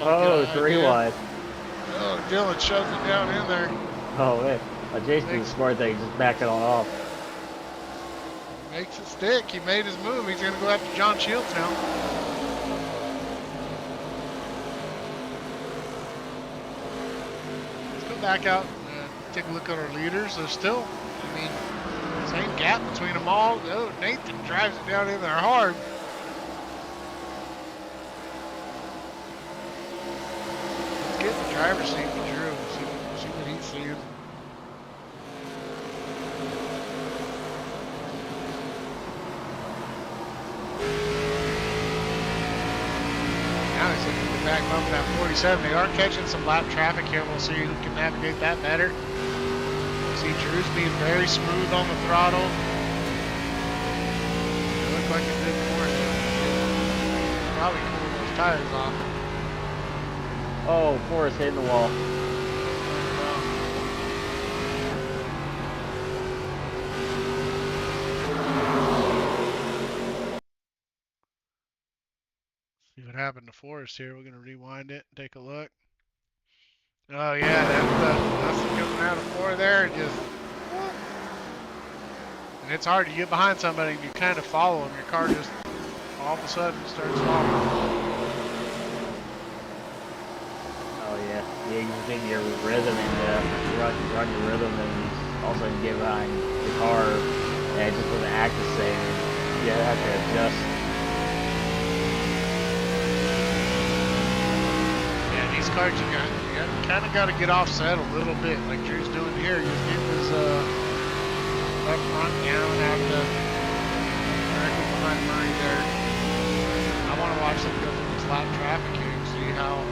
Oh, 3 wide. Oh, Dylan shoves it down in there. Oh man, Jason did the smart thing, just back it on off. Makes it stick. He made his move. He's going to go after John Shields now. Let's go back out and take a look at our leaders. There's still, I mean, same gap between them all. Oh, Nathan drives it down in there hard. Let's get the driver's seat with Drew. See what he's seeing. Now he's looking at the back bump at 47. They are catching some lap traffic here. We'll see who can navigate that better. See Drew's being very smooth on the throttle. It looked like it did for him. Probably cool those tires off. Oh, Forrest hitting the wall. See what happened to Forrest here. We're going to rewind it and take a look. Oh yeah, that's coming out of 4 there. And it's hard to get behind somebody and you kind of follow them. Your car just all of a sudden starts following. Oh yeah, you get your rhythm and run your rhythm and all of a sudden get behind the car and it just doesn't act the same. You have to adjust. Yeah, these cars you kind of got to get offset a little bit, like Drew's doing here. He's getting his up front down out of the directly behind Murray there. I want to watch them go through this lap traffic here and see how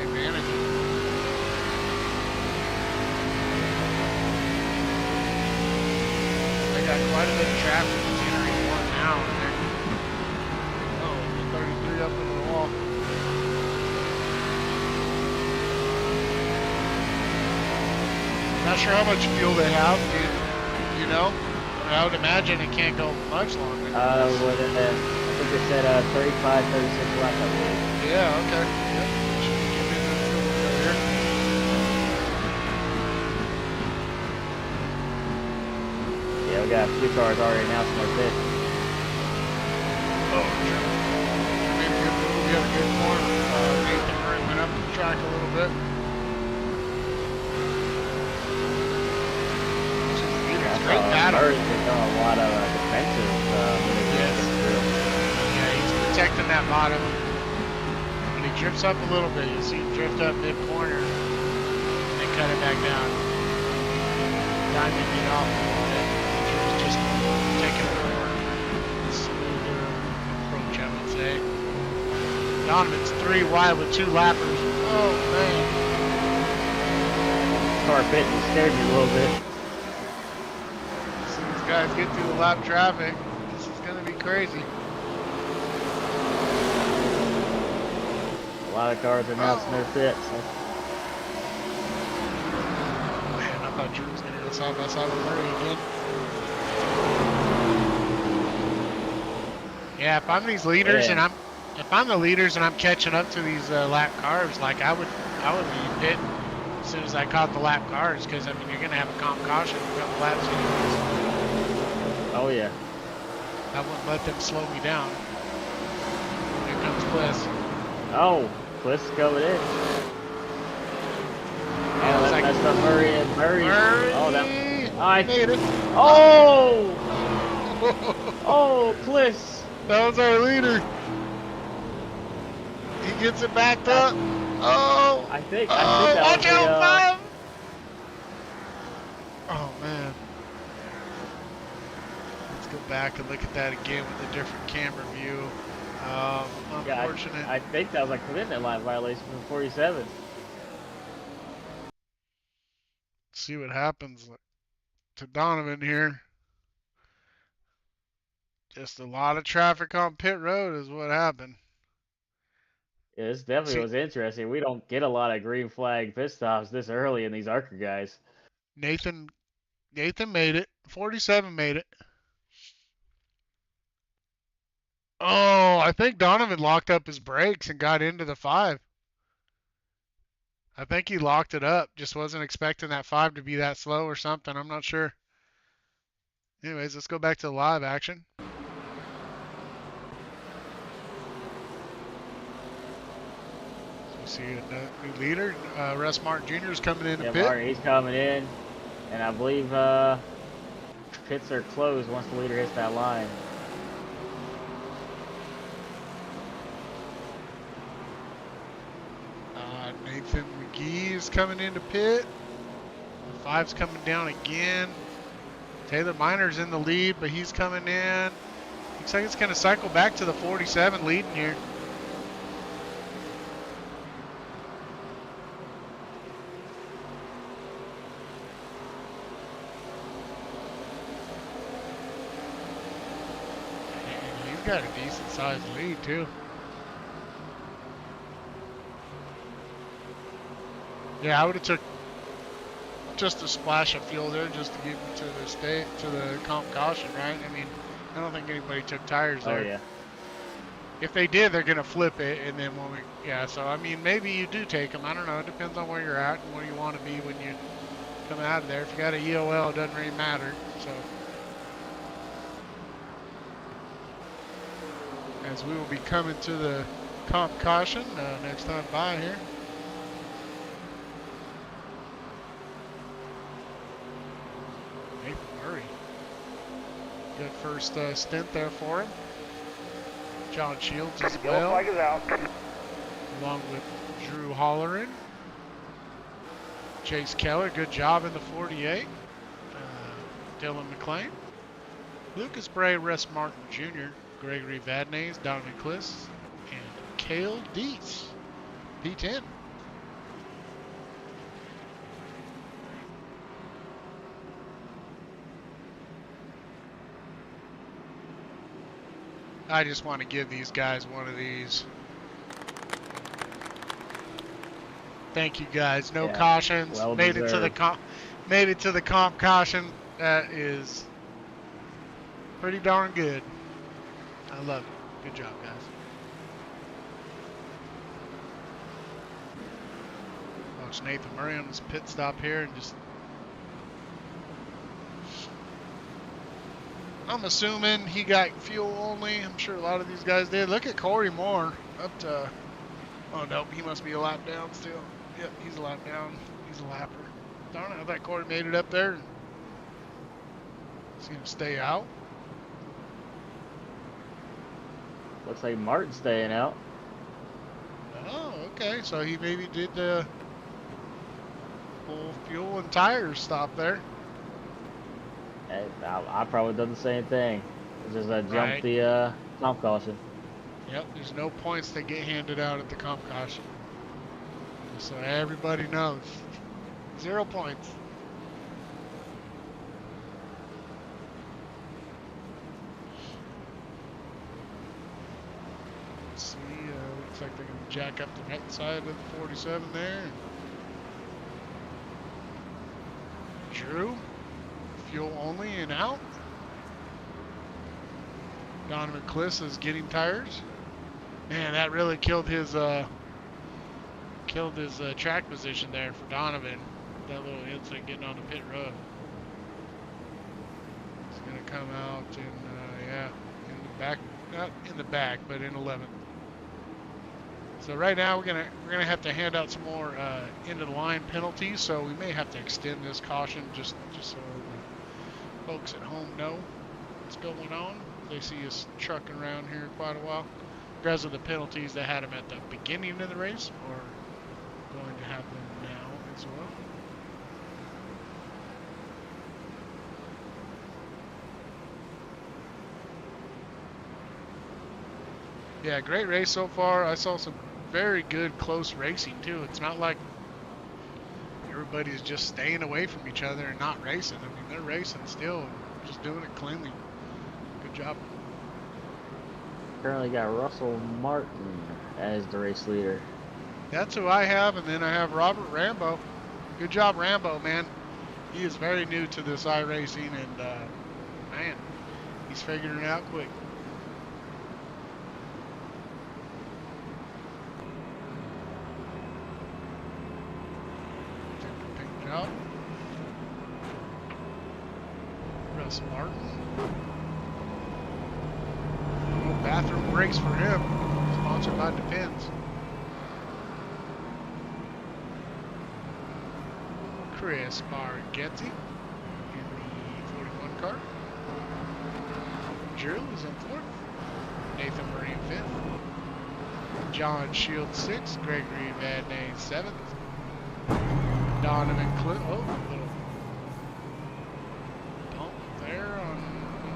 they manage it. They got quite a bit of traffic entering 1 now, and they're 33 up into the wall. Not sure how much fuel they have, you know? I would imagine it can't go much longer. I think just said 35, 36 laps, I believe. Yeah, okay. Yep. Should give me the fuel here. Yeah, we got a few cars already announced in our pit. Oh, yeah. We had a good corner. Nathan Murray went up the track a little bit. Great battle. Murray's been doing a lot of defensive Yes. Yeah, he's protecting that bottom. When he drifts up a little bit, you see him drift up mid-corner and then cut it back down. Diamond it off a little bit. He was just taking a more smoother approach, I would say. Donovan's 3 wide with 2 lappers. Oh, man. car pit and scared me a little bit. As soon as guys get through the lap traffic, this is going to be crazy. A lot of cars are announcing their pits. Man, I thought Drew was going to go side by side with Murray again. Yeah, if I'm these leaders and if I'm the leaders and I'm catching up to these lap cars, like I would be pit as soon as I caught the lap cars, because I mean you're gonna have a comp caution a couple laps anyways. Oh yeah. I wouldn't let them slow me down. Here comes Bliss. Oh, Bliss is coming in. And let's mess up Murray and Murray. Oh, that. Made it. Oh! Oh, Bliss. That was our leader. He gets it backed up. Oh! I think that watch was out, 5! Oh, man. Let's go back and look at that again with a different camera view. Unfortunate. Yeah, I think that was like commitment line violation from 47. See what happens to Donovan here. Just a lot of traffic on pit road is what happened. Yeah, this definitely was interesting. We don't get a lot of green flag pit stops this early in these ARCA guys. Nathan made it. 47 made it. Oh, I think Donovan locked up his brakes and got into the 5. I think he locked it up. Just wasn't expecting that 5 to be that slow or something. I'm not sure. Anyways, let's go back to the live action. So we see a new leader. Russ Martin Jr. is coming in the pit. Martin, he's coming in. And I believe pits are closed once the leader hits that line. Nathan McGee is coming into pit. The 5's coming down again. Taylor Minor's in the lead, but he's coming in. Looks like it's going to cycle back to the 47 leading here. And he's got a decent sized lead too. Yeah, I would have took just a splash of fuel there just to get me to the comp caution, right? I mean, I don't think anybody took tires there. Oh yeah. If they did, they're gonna flip it, and then when so I mean, maybe you do take them. I don't know. It depends on where you're at and where you want to be when you come out of there. If you got a EOL, it doesn't really matter. So, as we will be coming to the comp caution next time by here. Good first stint there for him. John Shields as well. Flag is out. Along with Drew Holleran. Chase Keller, good job in the 48. Dylan McLean. Lucas Bray, Russ Martin Jr., Gregory Vadnais, Donovan Kliss, and Cale Deese, P10. I just want to give these guys one of these. Thank you guys. No cautions. Well made deserved. it to the comp caution. That is pretty darn good. I love it. Good job, guys. Watch Nathan Murray on his pit stop here and just. I'm assuming he got fuel only. I'm sure a lot of these guys did. Look at Corey Moore up to. Oh no, he must be a lap down still. Yep, he's a lap down. He's a lapper. Darn it, I thought Corey made it up there. He's gonna stay out. Looks like Martin's staying out. Oh, okay. So he maybe did full fuel and tires stop there. Hey, I probably done the same thing. Just Right. jumped the comp caution. Yep, there's no points that get handed out at the comp caution. Just so everybody knows. 0 points. Let's see, looks like they're going to jack up the right side of the 47 there. Drew, fuel only and out. Donovan Kliss is getting tires. Man, that really killed his track position there for Donovan. That little incident getting on the pit road. It's gonna come out in the back, not in the back, but in 11th. So right now we're gonna have to hand out some more end of the line penalties. So we may have to extend this caution just so the folks at home know what's going on. They see us trucking around here quite a while because of the penalties that had them at the beginning of the race or going to have them now as well. Yeah, great race so far. I saw some very good close racing too. It's not like everybody's just staying away from each other and not racing. I mean, they're racing still, just doing it cleanly. Good job. Currently got Russell Martin as the race leader. That's who I have, and then I have Robert Rambo. Good job, Rambo, man. He is very new to this iRacing, and man, he's figuring it out quick. Good job. Russ Martin. No bathroom breaks for him. Sponsored by Depends. Chris Bargetti in the 41 car. Drew is in 4th. Nathan Murray in 5th. John Shields 6th. Gregory Vadnais 7th. Donovan Kliss. Oh, a little bump there on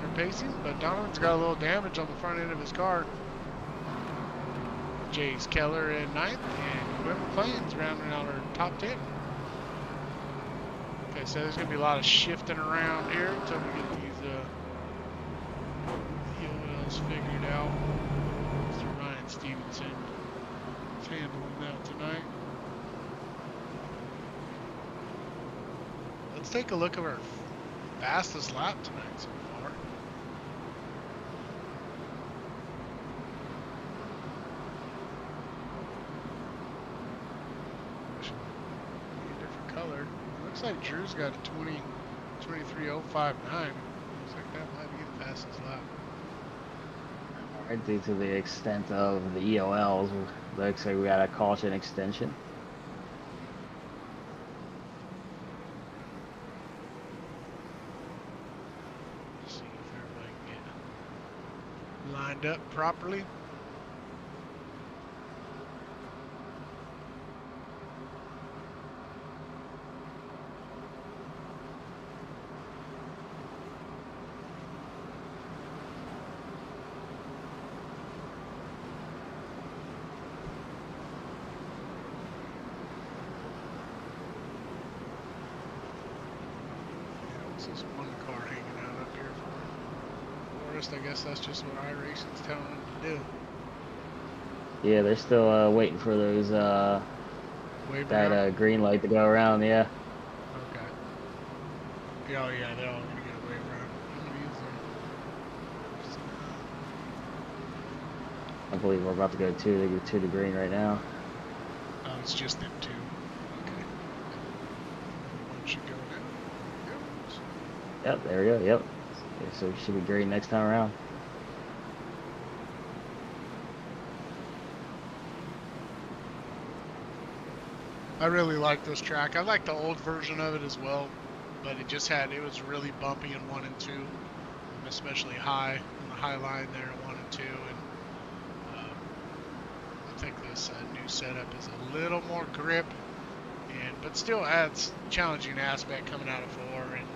interpacing, but Donovan's got a little damage on the front end of his car. Jace Keller in 9th, and Quinn McLean's rounding out our top 10. Okay, so there's going to be a lot of shifting around here until we get these EOLs figured out. Mr. Ryan Stevenson is handling that tonight. Let's take a look at our fastest lap tonight so far. Should be a different color. Looks like Drew's got a 23.059. Looks like that might be the fastest lap. Right, due to the extent of the EOLs, looks like we got a caution extension. See if everybody can get lined up properly. This one car hanging out up here for Forrest. I guess that's just what iRacing's telling them to do. Yeah, they're still waiting for those Wave around? green light to go around. Yeah. Okay. Yeah, oh yeah, they're all gonna get a wave around. I'm gonna use I believe we're about to go 2. They go 2 to green right now. Oh, it's just them 2. Okay. One should go now. Yep, there we go. Yep. Okay, so we should be green next time around. I really like this track. I like the old version of it as well, but it was really bumpy in 1 and 2, and especially high on the high line there in 1 and 2. And I think this new setup is a little more grip, but still adds challenging aspect coming out of 4 and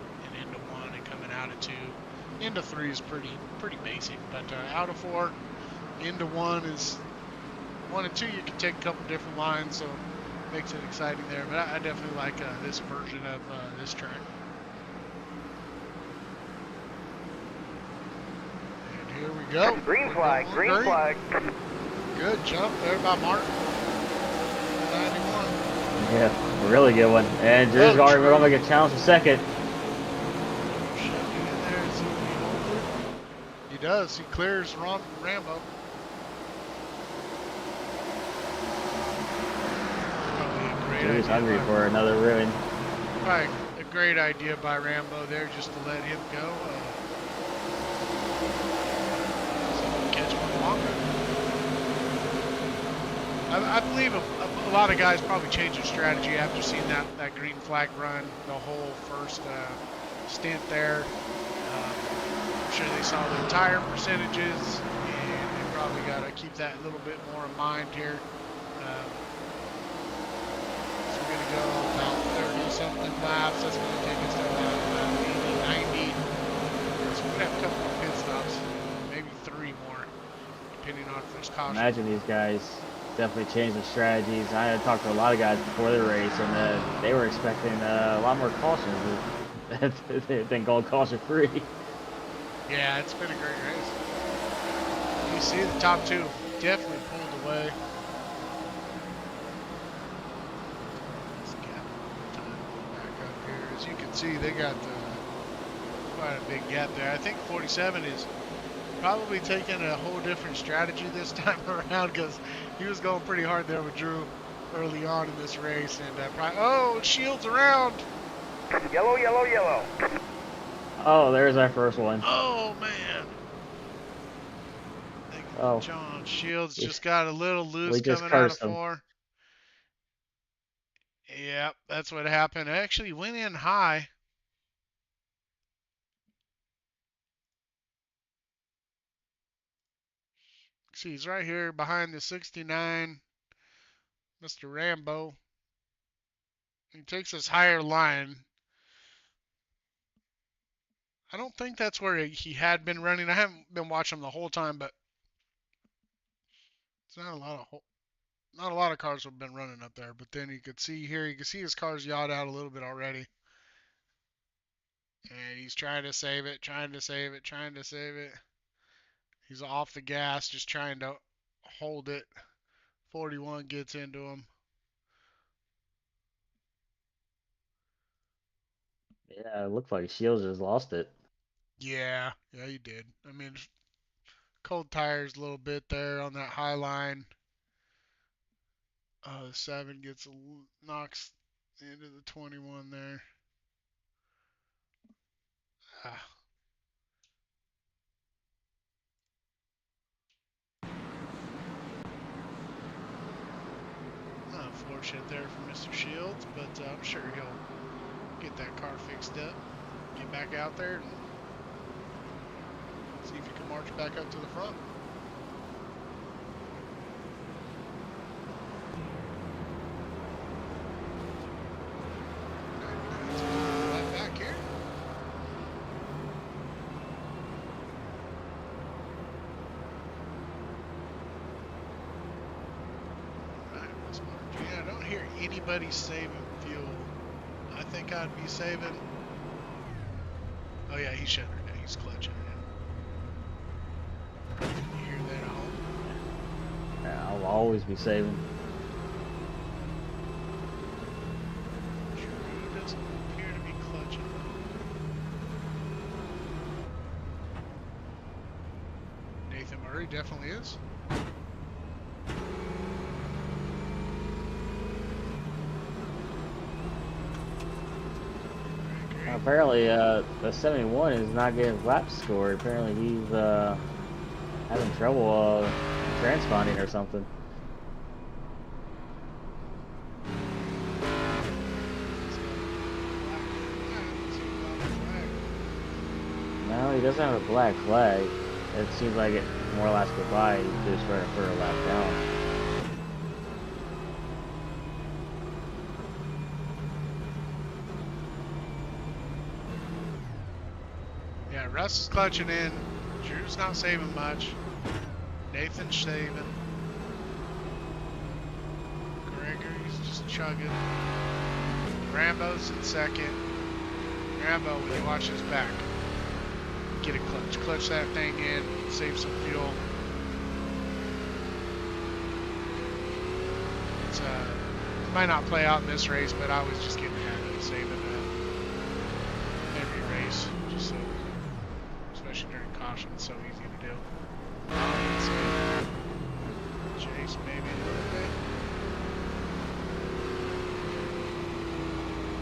into 1 and coming out of 2. Into 3 is pretty basic, but out of 4 into 1 is 1 and 2. You can take a couple different lines, so makes it exciting there. But I definitely like this version of this track. And here we go. Green flag, green flag. Good jump there by Martin. 91. Yeah, a really good one. And Drew's already going to make a challenge for second. He does. He clears Rambo. Drew's hungry for another ruin. Probably a great idea by Rambo there, just to let him go. So we'll catch one longer. I believe a lot of guys probably changed their strategy after seeing that green flag run the whole first stint there. I'm sure they saw the tire percentages, and they probably got to keep that a little bit more in mind here. So we're going to go about 30-something laps. That's going to take us to about 80, 90. So we're going to have a couple more pit stops, maybe 3 more, depending on if there's caution. Imagine these guys definitely changed their strategies. I had talked to a lot of guys before the race, and they were expecting a lot more cautions than going caution free. Yeah, it's been a great race. You see the top 2 definitely pulled away. Let's get back up here. As you can see, they got quite a big gap there. I think 47 is probably taking a whole different strategy this time around, because he was going pretty hard there with Drew early on in this race. And oh, Shields around. Yellow, yellow, yellow. Oh, there's our first one. Oh, man. Oh. John Shields just got a little loose just coming out of cursed him. 4. Yep, that's what happened. I actually went in high. See, he's right here behind the 69, Mr. Rambo. He takes this higher line. I don't think that's where he had been running. I haven't been watching him the whole time, but it's not a lot of cars have been running up there. But then you can see his cars yacht out a little bit already. And he's trying to save it. He's off the gas, just trying to hold it. 41 gets into him. Yeah, it looked like Shields just lost it. Yeah, he did. I mean, cold tires a little bit there on that high line. 7 knocks into the 21 there. Unfortunate there for Mr. Shields, but I'm sure he'll get that car fixed up, get back out there, and see if he can march back up to the front. Right back here. Yeah, I don't hear anybody saving fuel. I think I'd be saving. Oh yeah, he's shutting her down. He's clutching it in. You hear that at home? Yeah, I'll always be saving. Drew doesn't appear to be clutching. Nathan Murray definitely is. Apparently, the 71 is not getting laps scored. Apparently, he's having trouble transponding or something. No, he doesn't have a black flag. It seems like it more or less goodbye. He's just running for a lap down. Yeah, Russ is clutching in. Drew's not saving much. Nathan's saving. Gregory's just chugging. Rambo's in second. Rambo, when you watch his back, get a clutch. Clutch that thing in, save some fuel. It's it might not play out in this race, but I was just getting the habit of saving every race, just so, especially during caution, it's so easy to do. Chase maybe a little bit.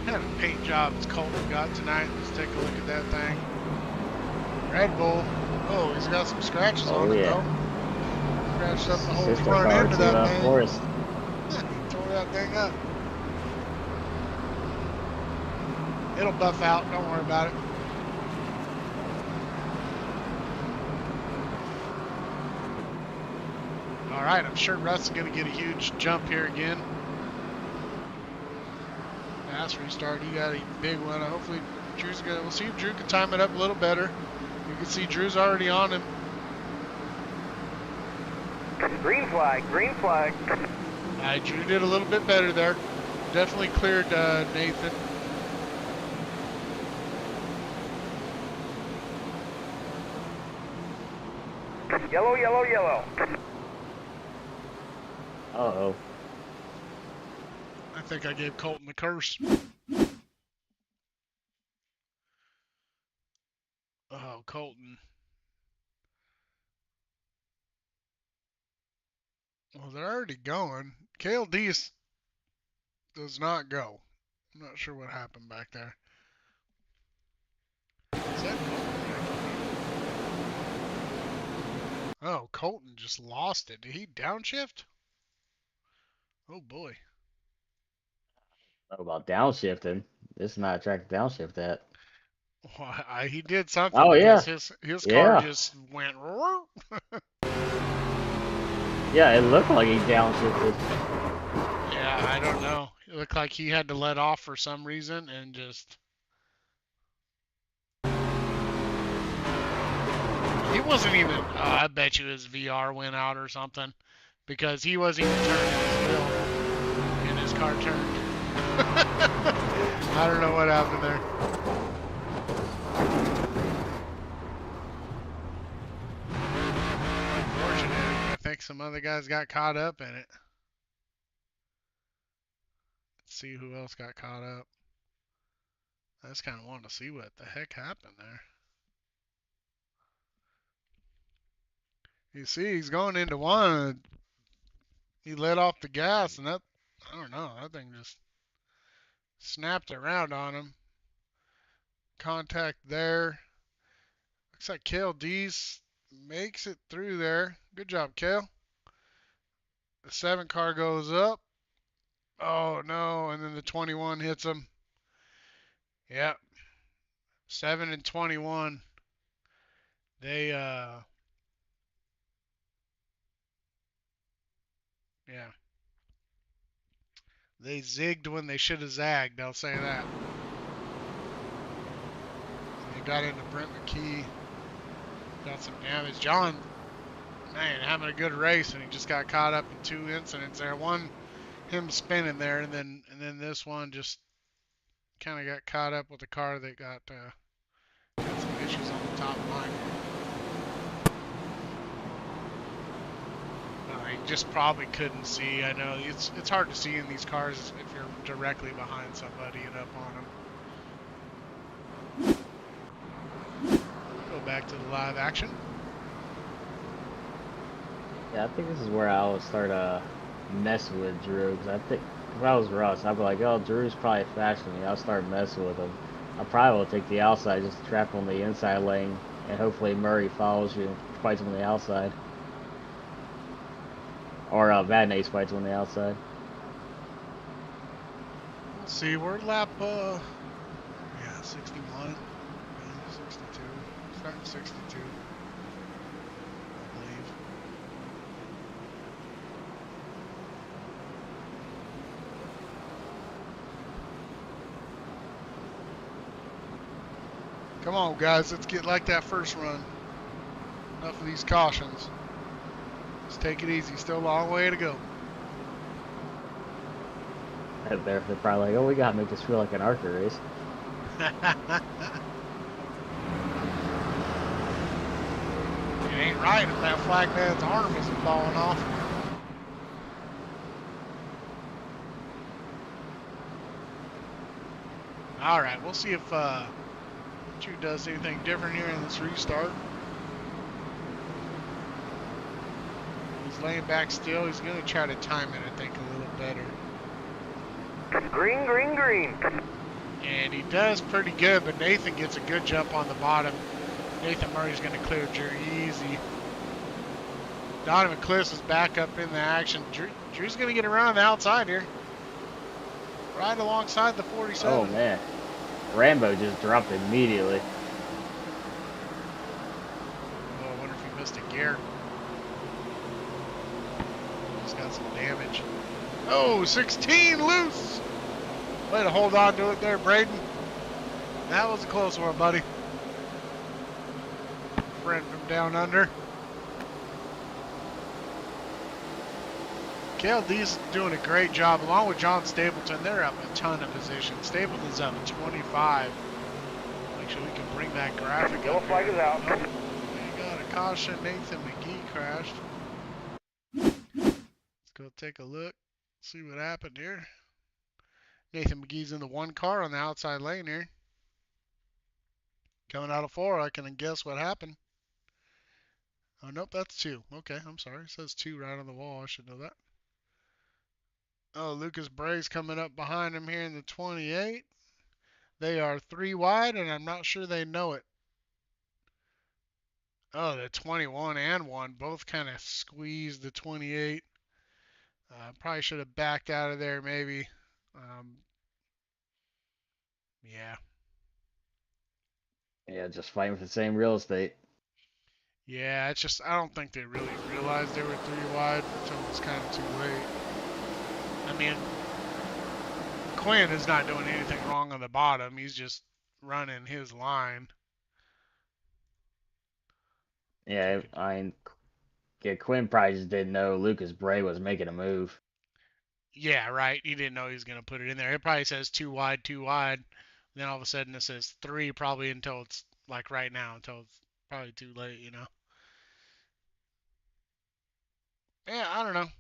Had a paint job as Colton got tonight. Let's take a look at that thing. Red Bull. Oh, he's got some scratches on it though. Scratched up the whole front end of that thing. Tore that thing up. It'll buff out. Don't worry about it. All right, I'm sure Russ is going to get a huge jump here again. Fast restart. He got a big one. Hopefully, Drew's going to. We'll see if Drew can time it up a little better. You can see Drew's already on him. Green flag, green flag. Drew did a little bit better there. Definitely cleared Nathan. Yellow, yellow, yellow. Uh-oh. I think I gave Colton the curse. Oh, Colton. Well, they're already going. KLD does not go. I'm not sure what happened back there. Is that Colton? Oh, Colton just lost it. Did he downshift? Oh, boy. Know about downshifting. This is not a track to downshift at. Well, he did something Oh, yeah. because his Yeah. car just went. Yeah, it looked like he downshifted. Yeah, I don't know. It looked like he had to let off for some reason and just. He wasn't even. I bet you his VR went out or something because he wasn't even turning his wheel and his car turned. I don't know what happened there. Unfortunate. I think some other guys got caught up in it. Let's see who else got caught up. I just kind of wanted to see what the heck happened there. You see, he's going into one. He let off the gas, and that, I don't know, that thing just snapped around on him. Contact there. Looks like Kale D's makes it through there. Good job, Kale. The 7 car goes up. Oh, no, and then the 21 hits him. Yep. 7 and 21. They, yeah. They zigged when they should have zagged, I'll say that. They got into Brent McKee. Got some damage. John, man, having a good race, and he just got caught up in 2 incidents there. One, him spinning there, and then this one just kind of got caught up with the car that got some issues on the top line. He just probably couldn't see. I know it's hard to see in these cars if you're directly behind somebody and up on them. Go back to the live action. Yeah, I think this is where I would start messing with Drew. Because I think if I was Russ, I'd be like, oh, Drew's probably faster than me. I'll start messing with him. I probably will take the outside, just trap on the inside lane, and hopefully Murray follows you and fights on the outside. Or Bad Ace fights on the outside. We'll see. We're lap, yeah, 61, 62, starting 62, I believe. Come on, guys, let's get like that first run. Enough of these cautions. Let's take it easy. Still a long way to go. They're probably like, oh, we gotta make this feel like an ARCA race. It ain't right if that flag man's arm isn't falling off. All right, we'll see if Chu does anything different here in this restart. He's laying back still. He's going to try to time it, I think, a little better. Green, green, green. And he does pretty good, but Nathan gets a good jump on the bottom. Nathan Murray's going to clear Drew easy. Donovan Cliss is back up in the action. Drew's going to get around the outside here. Right alongside the 47. Oh, man. Rambo just dropped immediately. Oh, I wonder if he missed a gear. He's got some damage. Oh, 16 loose. Way to hold on to it there, Braden. That was a close one, buddy. Friend from down under. KLD's doing a great job, along with John Stapleton. They're up a ton of positions. Stapleton's up 25. Make sure we can bring that graphic Yellow up flag here. is out. Oh, we got a caution. Nathan McGee crashed. Let's go take a look, see what happened here. Nathan McGee's in the one car on the outside lane here. Coming out of 4, I can guess what happened. Oh, nope, that's 2. Okay, I'm sorry. It says 2 right on the wall. I should know that. Oh, Lucas Bray's coming up behind him here in the 28. They are 3 wide, and I'm not sure they know it. Oh, the 21 and 1 both kind of squeezed the 28. Probably should have backed out of there maybe. Yeah. Yeah, just fighting for the same real estate. Yeah, it's just, I don't think they really realized they were 3 wide until it was kind of too late. I mean, Quinn is not doing anything wrong on the bottom. He's just running his line. Yeah, Quinn probably just didn't know Lucas Bray was making a move. Yeah, right. He didn't know he was going to put it in there. It probably says 2 wide, 2 wide. Then all of a sudden it says 3 probably until it's like right now, until it's probably too late, you know. Yeah, I don't know. I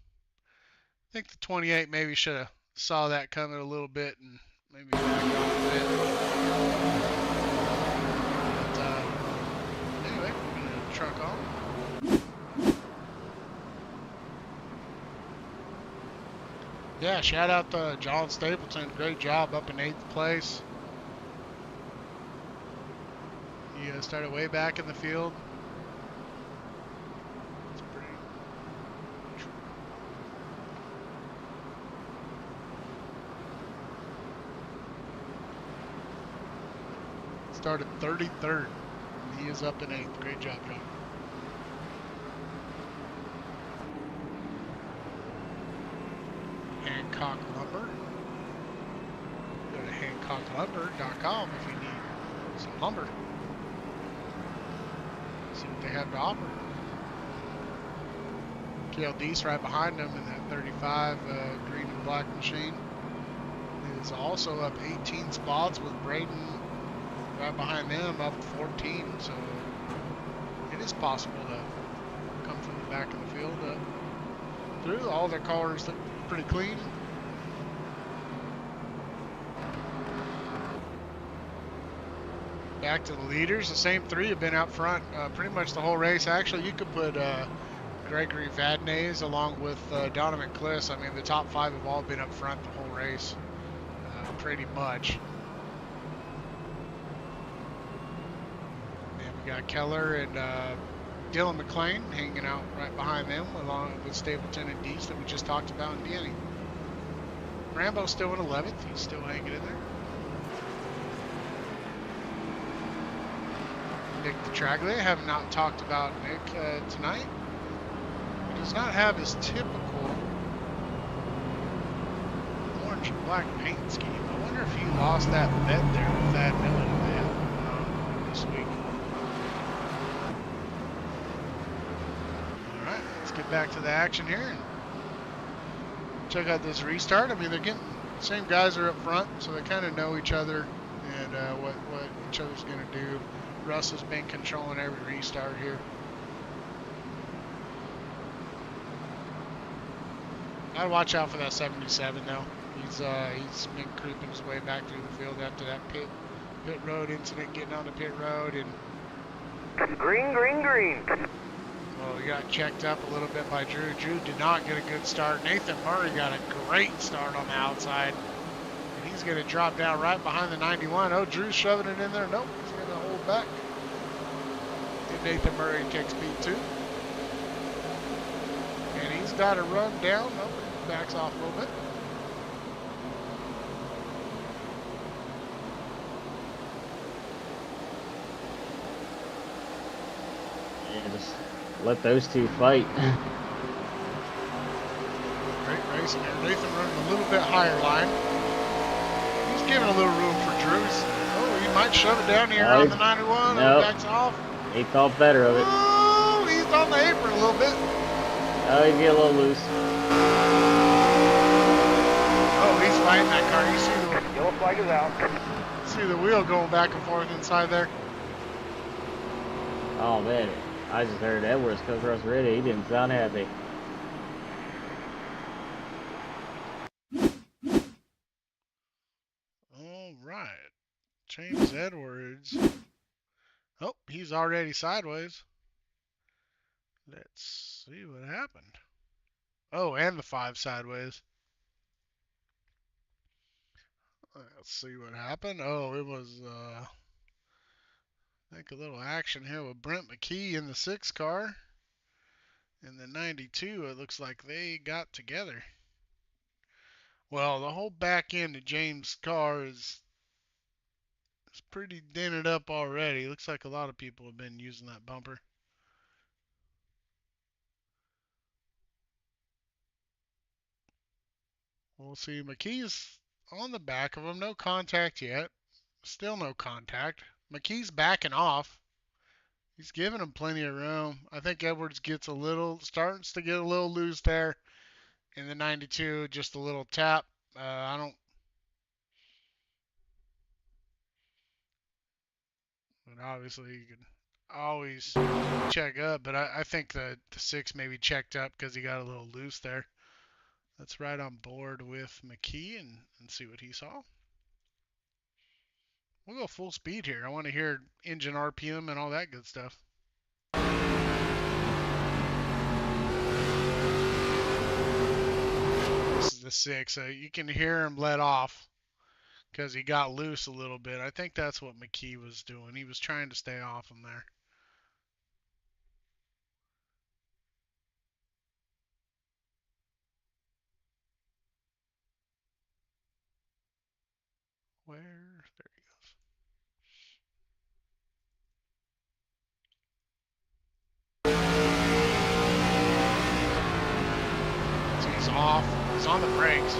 think the 28 maybe should have saw that coming a little bit and maybe backed off a bit. But anyway, we're going to truck on. Yeah, shout out to John Stapleton. Great job up in 8th place. He started way back in the field. It's pretty. Started 33rd. And he is up in 8th. Great job, John. Hancock Lumber. Go to HancockLumber.com if you need some lumber. See what they have to offer. KLD's right behind them in that 35 green and black machine. It's also up 18 spots with Braden right behind them up 14. So it is possible to come from the back of the field through. All their cars look pretty clean. Back to the leaders. The same 3 have been out front pretty much the whole race. Actually, you could put Gregory Vadnais along with Donovan Cliss. I mean, the top 5 have all been up front the whole race, pretty much. We got Keller and Dylan McClain hanging out right behind them, along with Stapleton and Deese that we just talked about in Danny. Rambo's still in 11th. He's still hanging in there. Nick Petraglia, have not talked about Nick tonight. He does not have his typical orange and black paint scheme. I wonder if he lost that bet there with that Miller that they had this week. All right, let's get back to the action here and check out this restart. I mean, they're getting the same guys are up front, so they kind of know each other and what each other's going to do. Russ has been controlling every restart here. I'd watch out for that 77 though. He's been creeping his way back through the field after that pit road incident, getting on the pit road, and Green, green, green. well, he got checked up a little bit by Drew. Drew did not get a good start. Nathan Murray got a great start on the outside, and he's going to drop down right behind the 91. Oh, Drew's shoving it in there. Nope, he's going to hold back. And Nathan Murray takes P2. And he's got a run down. Nope, he backs off a little bit. Yeah, just let those two fight. Great racing there. Nathan running a little bit higher line. He's giving a little room for Drew. Oh, he might shove it down here on the 91. Nope. Backs off. He thought better of it. Oh, he's on the apron a little bit. Oh, he get a little loose. Oh, he's fighting that car. You see Yellow flag is out. the wheel going back and forth inside there. Oh man, I just heard Edwards come across ready. He didn't sound happy. All right, James Edwards. Oh, he's already sideways. Let's see what happened. Oh, and the 5 sideways. Let's see what happened. Oh, it was, I think a little action here with Brent McKee in the 6 car. In the 92, it looks like they got together. Well, the whole back end of James' car is pretty dented up already. Looks like a lot of people have been using that bumper. We'll see. McKee's on the back of him. No contact yet. Still no contact. McKee's backing off. He's giving him plenty of room. I think Edwards gets starts to get a little loose there in the 92. Just a little tap. But obviously you can always check up. But I think the 6 maybe checked up because he got a little loose there. Let's ride on board with McKee and see what he saw. We'll go full speed here. I want to hear engine RPM and all that good stuff. This is the 6, so you can hear him let off because he got loose a little bit. I think that's what McKee was doing. He was trying to stay off him there. Where? There he goes. So he's off. He's on the brakes.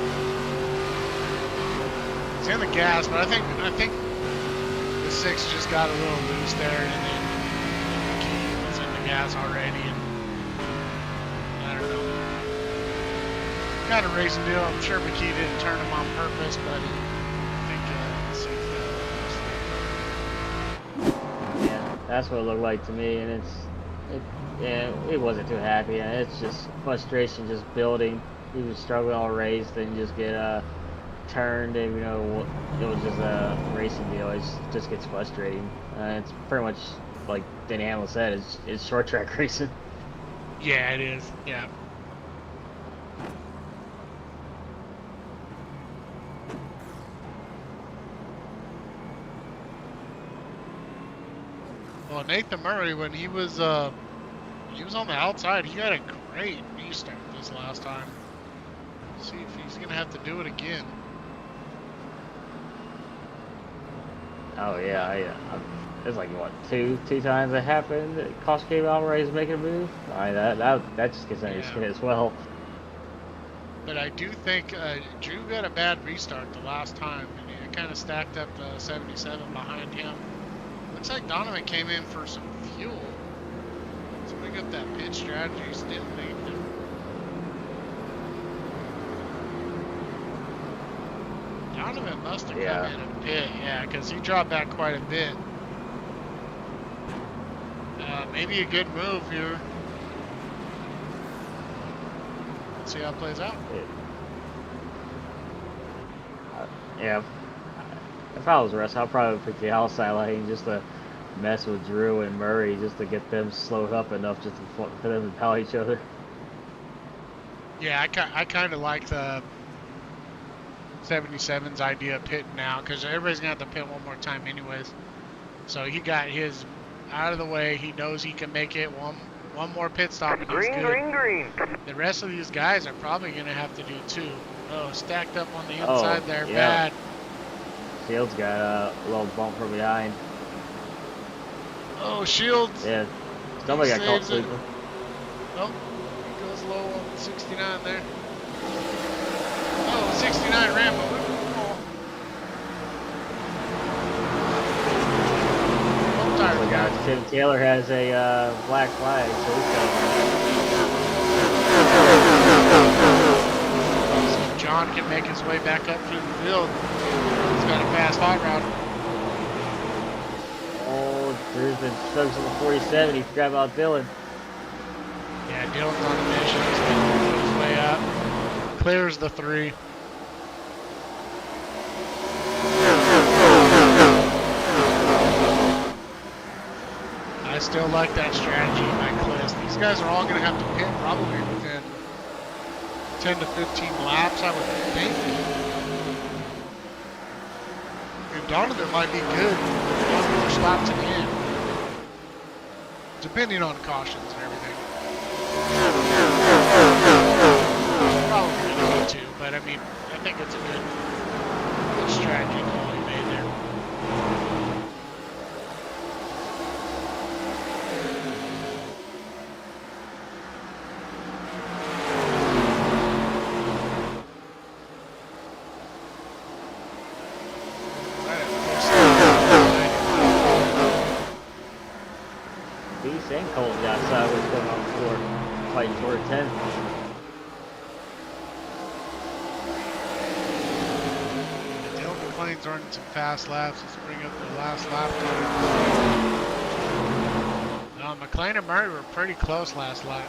He's in the gas, but I think the 6 just got a little loose there, and then McKee was in the gas already, and I don't know. Kind of racing deal. I'm sure McKee didn't turn him on purpose, but Yeah, that's what it looked like to me, and it wasn't too happy, and it's just frustration just building. He was struggling all race, then just get turned, and it was just a racing deal. It just gets frustrating. It's pretty much like Denny Hamlin said, it's short track racing. yeah, it is. Yeah. Well, Nathan Murray, when he was on the outside, he got a great restart this last time. See if he's gonna have to do it again. Oh yeah, it's like what two times that happened. That cost came out where he's making a move. I mean, that just gets under your skin as well. But I do think Drew got a bad restart the last time, and it kind of stacked up the 77 behind him. Looks like Donovan came in for some fuel. So bring up that pit strategy. Still leave them. Donovan must have come in a bit, yeah, because he dropped back quite a bit. Maybe a good move here. Let's see how it plays out. Yeah. If I was Russ, I'd probably pick the outside lane just to mess with Drew and Murray, just to get them slowed up enough just for them to pal each other. Yeah, I kind of like the 77's idea of pitting now, because everybody's going to have to pit one more time anyways. So he got his out of the way. He knows he can make it one more pit stop. And Green, he's good. green, green. The rest of these guys are probably going to have to do two. Oh, stacked up on the inside there. Yeah. Bad. Shields got a little bump from behind. Oh, Shields. Yeah. Somebody got caught sleeping. Oh, he goes low on 69 there. Oh, 69 Rambo. Oh, guys, Tim Taylor has a black flag, so so John can make his way back up through the field. He's got a fast hot rod. Oh, Drew's been focused on the 47. He forgot about Dylan. Yeah, Dylan's on a mission. He's making his way up. Clears the 3. I still like that strategy in my class. These guys are all going to have to pit probably within 10 to 15 laps, I would think. And Donovan might be good one more stop to the end, depending on cautions and everything. Probably going to need to, but I mean, I think it's a good strategy call he made there. And Colton outside was going on for fighting toward 10. The Dylan McLean's running some fast laps. Let's bring up the last lap time. McLean and Murray were pretty close last lap.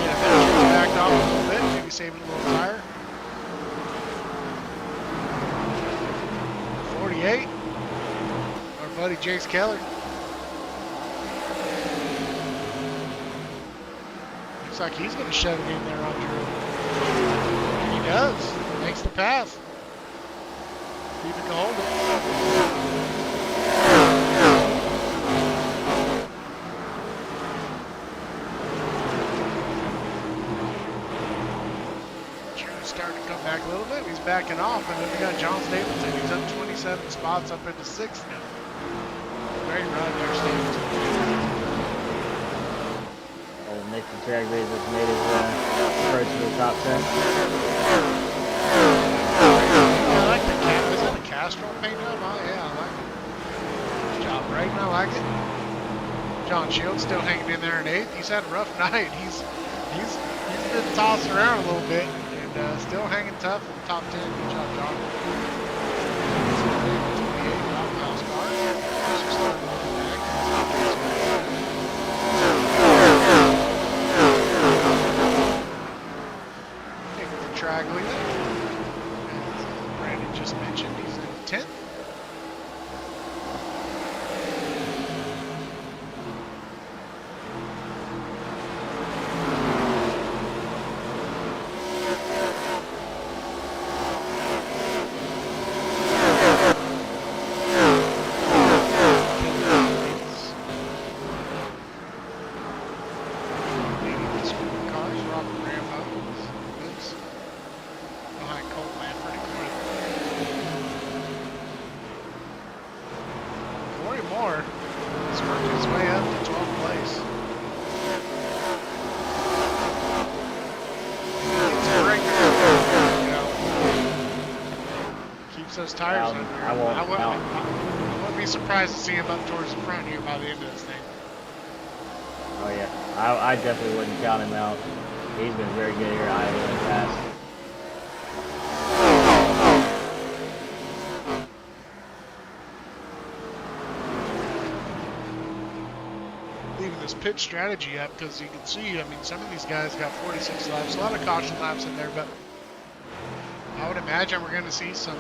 Yeah, Benjamin's backed off a little bit, maybe saving a little tire. 48. Our buddy Jace Keller. Looks like he's going to shove it in there on Drew. And he does. Makes the pass. See if he can hold it. Drew's starting to come back a little bit. He's backing off. And then we got John Stapleton. He's up 27 spots, up into 6th now. Great run there, Stapleton. Nathan Tragbase has made his approach to the top 10. I like the cap. Is that a Castrol paint job? Oh, yeah, I like it. Good job, Braden. I like it. John Shields still hanging in there in 8th. He's had a rough night. He's been tossed around a little bit and still hanging tough in the top 10. Good job, John. 28 Roundhouse car. Just started looking back. Traglia, as Brandon just mentioned, he's in 10th. more. He's working his way up to 12th place. It's a great keeps those tires under. I wouldn't be surprised to see him up towards the front here by the end of this thing. Oh yeah, I definitely wouldn't count him out. He's been very good here at Iowa in the past. Leaving this pit strategy up because you can see, I mean, some of these guys got 46 laps, a lot of caution laps in there, but I would imagine we're going to see some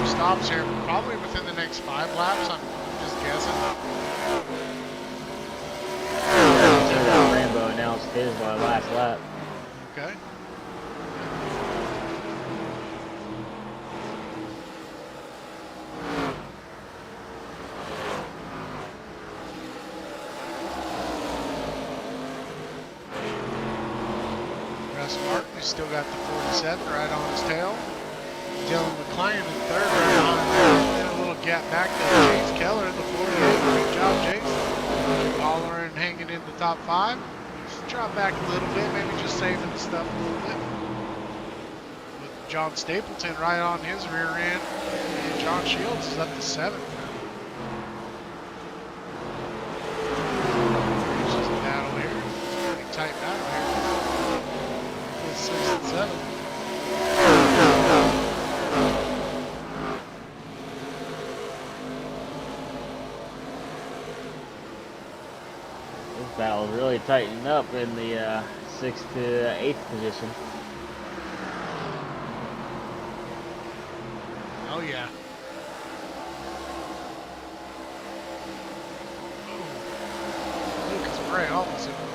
stops here, probably within the next 5 laps. I'm just guessing. Rambo announced his last lap. Okay. Russ Martin, who's still got the 47 right on his tail. Dylan McLean in third right on there. And a little gap back to Chase Keller in the 48. Good job, Chase. Hollering and hanging in the top 5. Just drop back a little bit, maybe just saving the stuff a little bit. With John Stapleton right on his rear end. And John Shields is up to 7th. It's just a battle here. Pretty tight battle here. 6th and 7th. This battle's really tightening up in the 6th to 8th position. Oh yeah. Lucas Bray almost in the middle.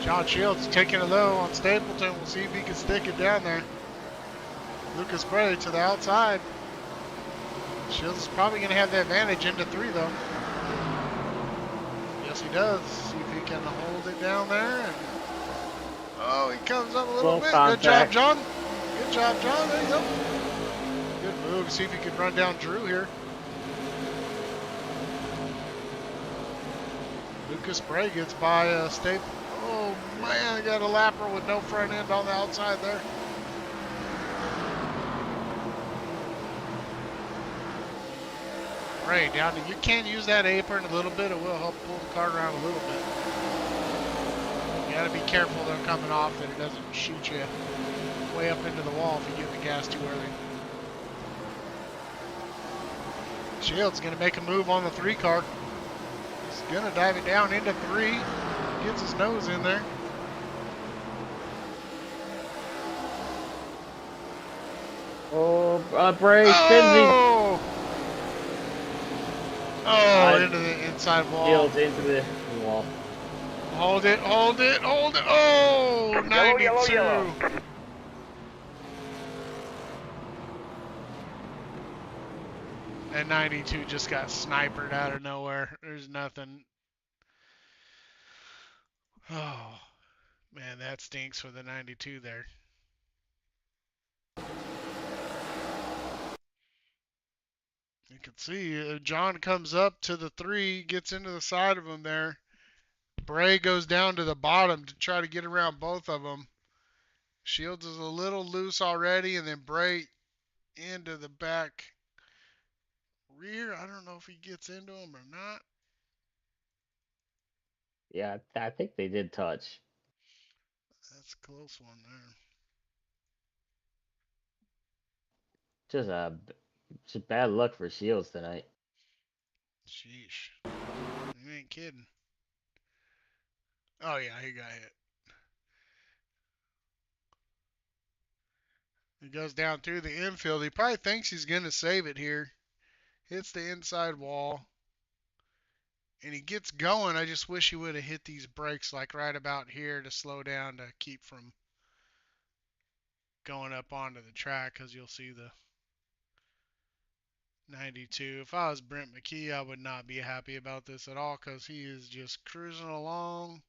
John Shields taking it low on Stapleton. We'll see if he can stick it down there. Lucas Bray to the outside. Shields is probably going to have the advantage into 3 though. Yes, he does. See if he can hold it down there. And oh, he comes up a little bit. Contact. Good job, John. Good job, John. There you go. Good move. See if he can run down Drew here. Lucas Bray gets by Staple. Oh man, I got a lapper with no front end on the outside there. Bray down to, you can use that apron a little bit. It will help pull the car around a little bit. You got to be careful they're coming off that it doesn't shoot you way up into the wall if you get the gas too early. Shields going to make a move on the 3 car. He's going to dive it down into 3. Gets his nose in there. Oh, Bray spins Into the inside wall. Shields into the wall. Hold it, hold it, hold it. Oh, 92. Yellow, yellow. And 92 just got snipered out of nowhere. There's nothing. Oh, man, that stinks for the 92 there. You can see John comes up to the 3, gets into the side of him there. Bray goes down to the bottom to try to get around both of them. Shields is a little loose already, and then Bray into the back rear. I don't know if he gets into him or not. Yeah, I think they did touch. That's a close one there. Just bad luck for Shields tonight. Sheesh. You ain't kidding. Oh, yeah, he got hit. He goes down through the infield. He probably thinks he's going to save it here. Hits the inside wall. And he gets going. I just wish he would have hit these brakes like right about here to slow down to keep from going up onto the track, because you'll see the 92. If I was Brent McKee, I would not be happy about this at all, because he is just cruising along,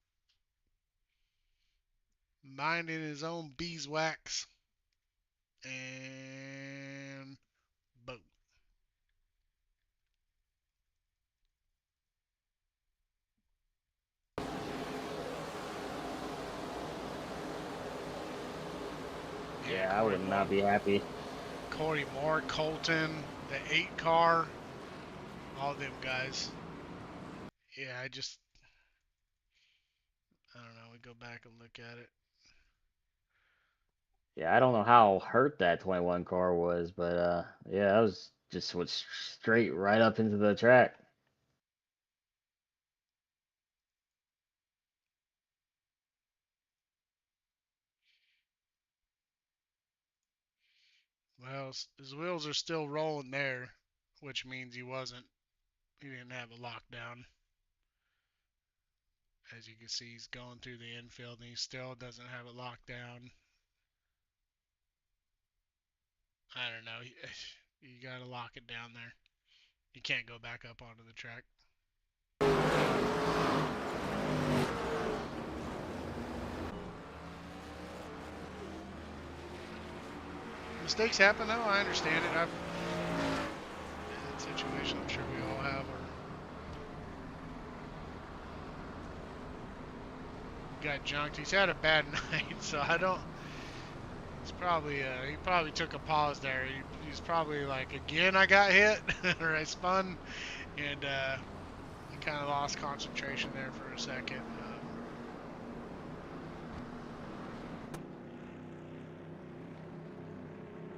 minding his own beeswax, and boom. Yeah, I would not be happy. Corey Moore, Colton, the 8 car, all them guys. Yeah, I don't know. We go back and look at it. Yeah, I don't know how hurt that 21 car was, but yeah, that was just went straight right up into the track. Well, his wheels are still rolling there, which means he didn't have it locked down. As you can see, he's going through the infield and he still doesn't have it locked down. I don't know. You got to lock it down there. You can't go back up onto the track. Mistakes happen, though. I understand it. I've been in that situation. I'm sure we all have. Or got junked. He's had a bad night, so I don't. It's probably he probably took a pause there. He's probably like, again, I got hit, or I spun, and he kind of lost concentration there for a second.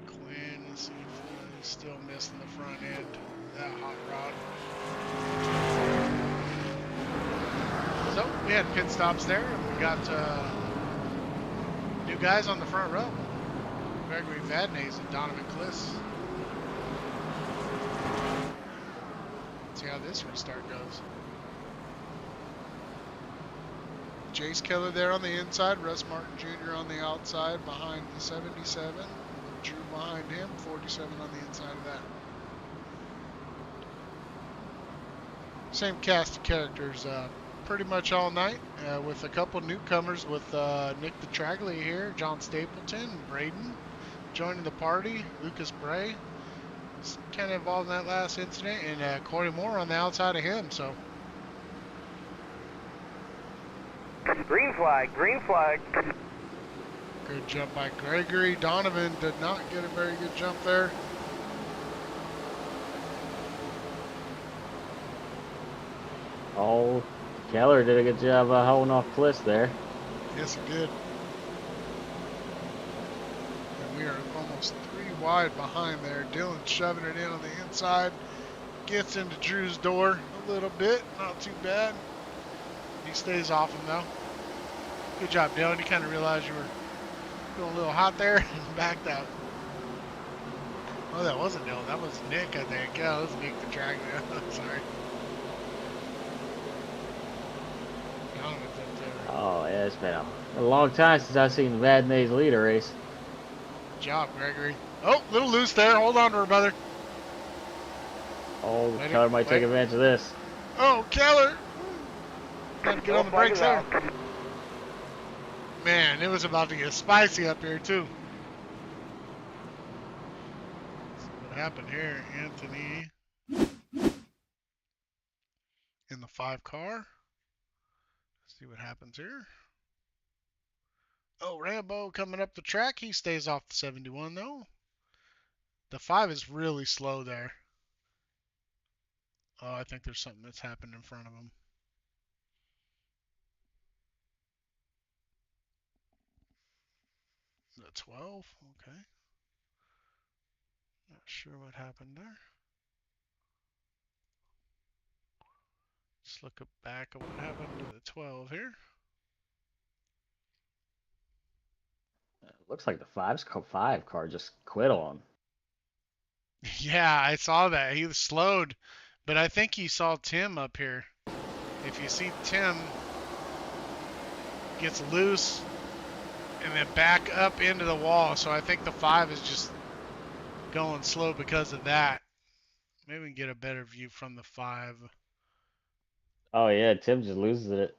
Quinn, let's see if he's still missing the front end. That hot rod. So we had pit stops there, and we got new guys on the front row. Gregory Vadnais and Donovan Kliss. Let's see how this restart goes. Jace Keller there on the inside, Russ Martin Jr. on the outside behind the 77. Drew behind him, 47 on the inside of that. Same cast of characters pretty much all night, with a couple newcomers with Nick Petraglia here, John Stapleton, Braden joining the party, Lucas Bray, kind of involved in that last incident, and Corey Moore on the outside of him. So Green flag, green flag. good jump by Gregory. Donovan did not get a very good jump there. Oh, Keller did a good job holding off Kliss there. Yes, he did. And we are almost 3 wide behind there. Dylan shoving it in on the inside. Gets into Drew's door a little bit. Not too bad. He stays off him, though. Good job, Dylan. You kind of realized you were going a little hot there and backed out. Oh, that wasn't Dylan. That was Nick, I think. Yeah, that was Nick the track. Sorry. Donovan's up there. Oh, yeah, it's been a long time since I've seen Vadnais lead a race. Good job, Gregory. Oh, little loose there. Hold on to her, brother. Oh, Wait, Keller might take wait. advantage of this. Oh, Keller. Got to get on the brakes there. Out. Man, it was about to get spicy up here, too. Let's see what happened here. Anthony in the 5 car. Let's see what happens here. Oh, Rambo coming up the track. He stays off the 71, though. The 5 is really slow there. Oh, I think there's something that's happened in front of him. The 12, okay. Not sure what happened there. Let's look back at what happened to the 12 here. Looks like the 5 car just quit on. Yeah, I saw that. He was slowed, but I think he saw Tim up here. If you see Tim gets loose and then back up into the wall, so I think the 5 is just going slow because of that. Maybe we can get a better view from the 5. Oh, yeah, Tim just loses it.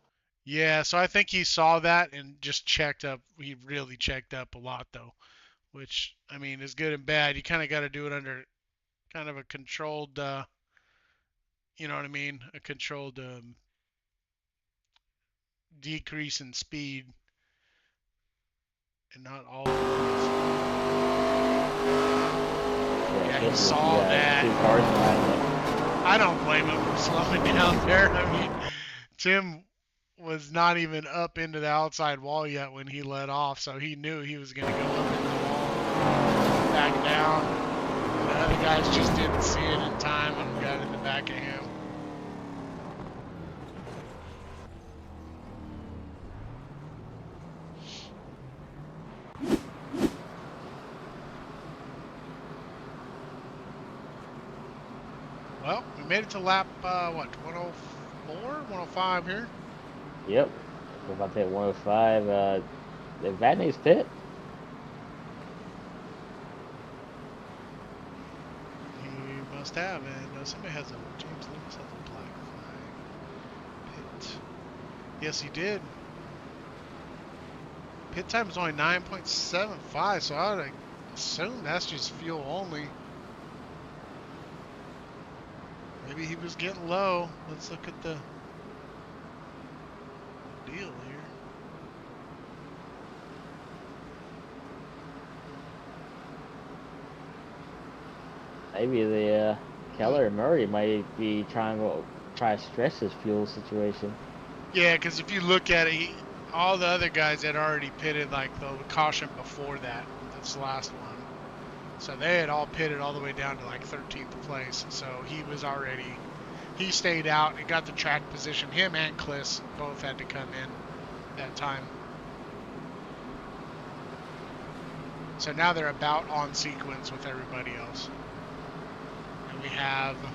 Yeah, so I think he saw that and just checked up. He really checked up a lot, though, which, I mean, is good and bad. You kind of got to do it under kind of a controlled, you know what I mean? A controlled decrease in speed and not all of it. Yeah, he especially if saw you got that. 2 cars behind you. I don't blame him for slowing down there. I mean, Tim was not even up into the outside wall yet when he let off, so he knew he was going to go up into the wall, back down. And the other guys just didn't see it in time and got in the back of him. Well, we made it to lap, what, 104, 105 here? Yep. We're about to hit 105. Did Vadney's pit? He must have, and somebody has a, James Lewis has a black flag. Pit. Yes, he did. Pit time is only 9.75, so I would assume that's just fuel only. Maybe he was getting low. Let's look at the deal here. Maybe the Keller and Murray might be trying to stretch this fuel situation. Yeah, because if you look at it, all the other guys had already pitted like the caution before that. That's the last one. So they had all pitted all the way down to like 13th place. So he was already, he stayed out and got the track position. Him and Kliss both had to come in that time. So now they're about on sequence with everybody else. And we have, I'm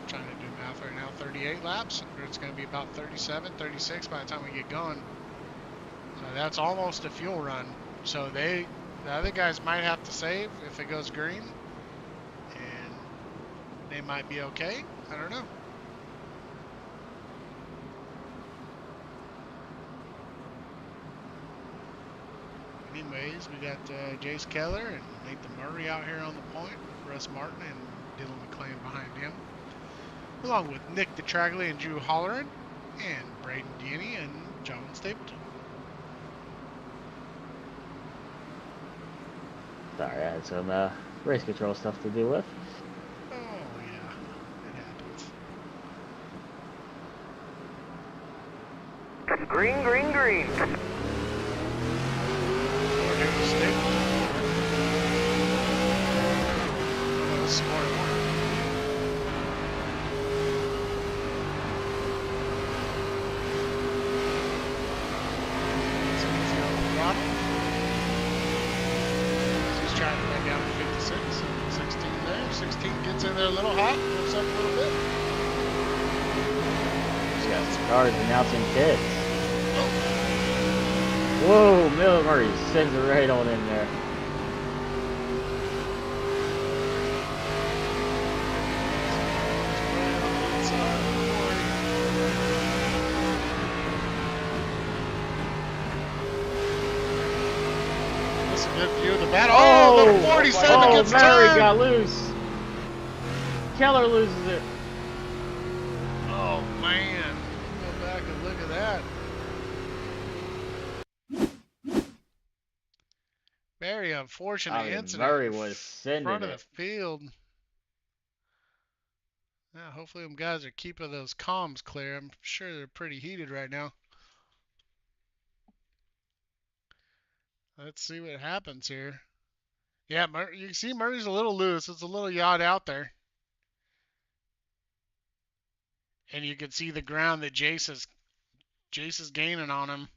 trying to do math right now, 38 laps. Or it's going to be about 37, 36 by the time we get going. So that's almost a fuel run. So the other guys might have to save if it goes green. And they might be okay. I don't know. Anyways, we got Jace Keller and Nathan Murray out here on the point. Russ Martin and Dylan McClain behind him. Along with Nick DeTragley and Drew Holleran. And Braden Deaney and John Stapleton. Sorry, I had some race control stuff to deal with. Oh, yeah. It happens. Green, green, green. Oh, there's Stapleton. Oh, smart one. It's easy on the throttle. He's trying to run down to 56. 16 there. 16 gets in there a little hot. Goes up a little bit. He's got some cars announcing pits. Oh. Whoa, Miller Murray sends it right on in there. That's a good view of the battle. Oh, the 47 gets Murray turned. got loose. Keller loses it. Oh, man. Go back and look at that. Very unfortunate incident. Murray in was sending front of it. the field. Yeah, hopefully them guys are keeping those comms clear. I'm sure they're pretty heated right now. Let's see what happens here. Yeah, you can see Murray's a little loose. It's a little yacht out there. And you can see the ground that Jace is gaining on him.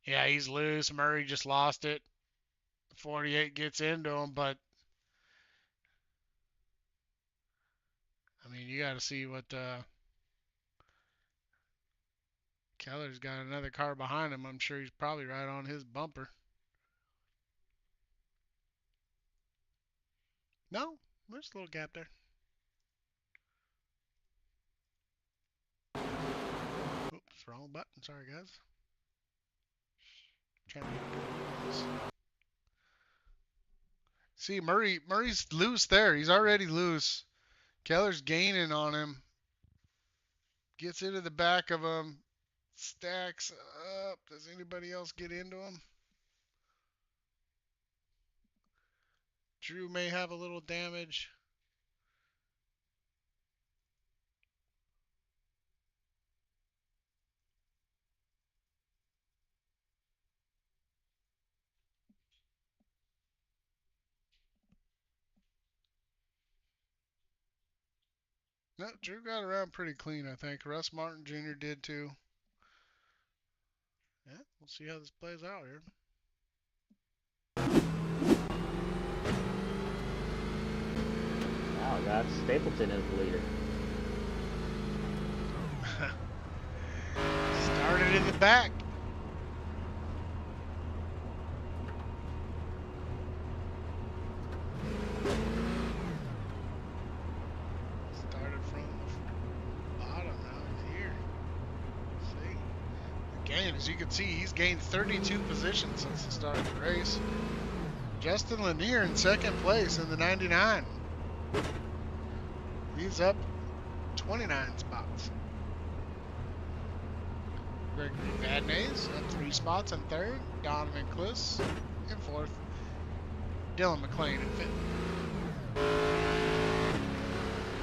Yeah, he's loose. Murray just lost it. 48 gets into him, but I mean, you got to see what Keller's got another car behind him. I'm sure he's probably right on his bumper. No, there's a little gap there. Oops, wrong button. Sorry, guys. Trying to get this. See, Murray's loose there. He's already loose. Keller's gaining on him. Gets into the back of him. Stacks up. Does anybody else get into him? Drew may have a little damage. No, Drew got around pretty clean, I think. Russ Martin Jr. did too. Yeah, we'll see how this plays out here. Now got Stapleton as the leader. Started in the back. Started from the bottom, now he's here. See? Again, as you can see, he's gained 32 positions since the start of the race. Justin Lanier in second place in the 99. He's up 29 spots. Gregory Vadnais up 3 spots in third. Donovan Kliss in fourth. Dylan McLean in fifth.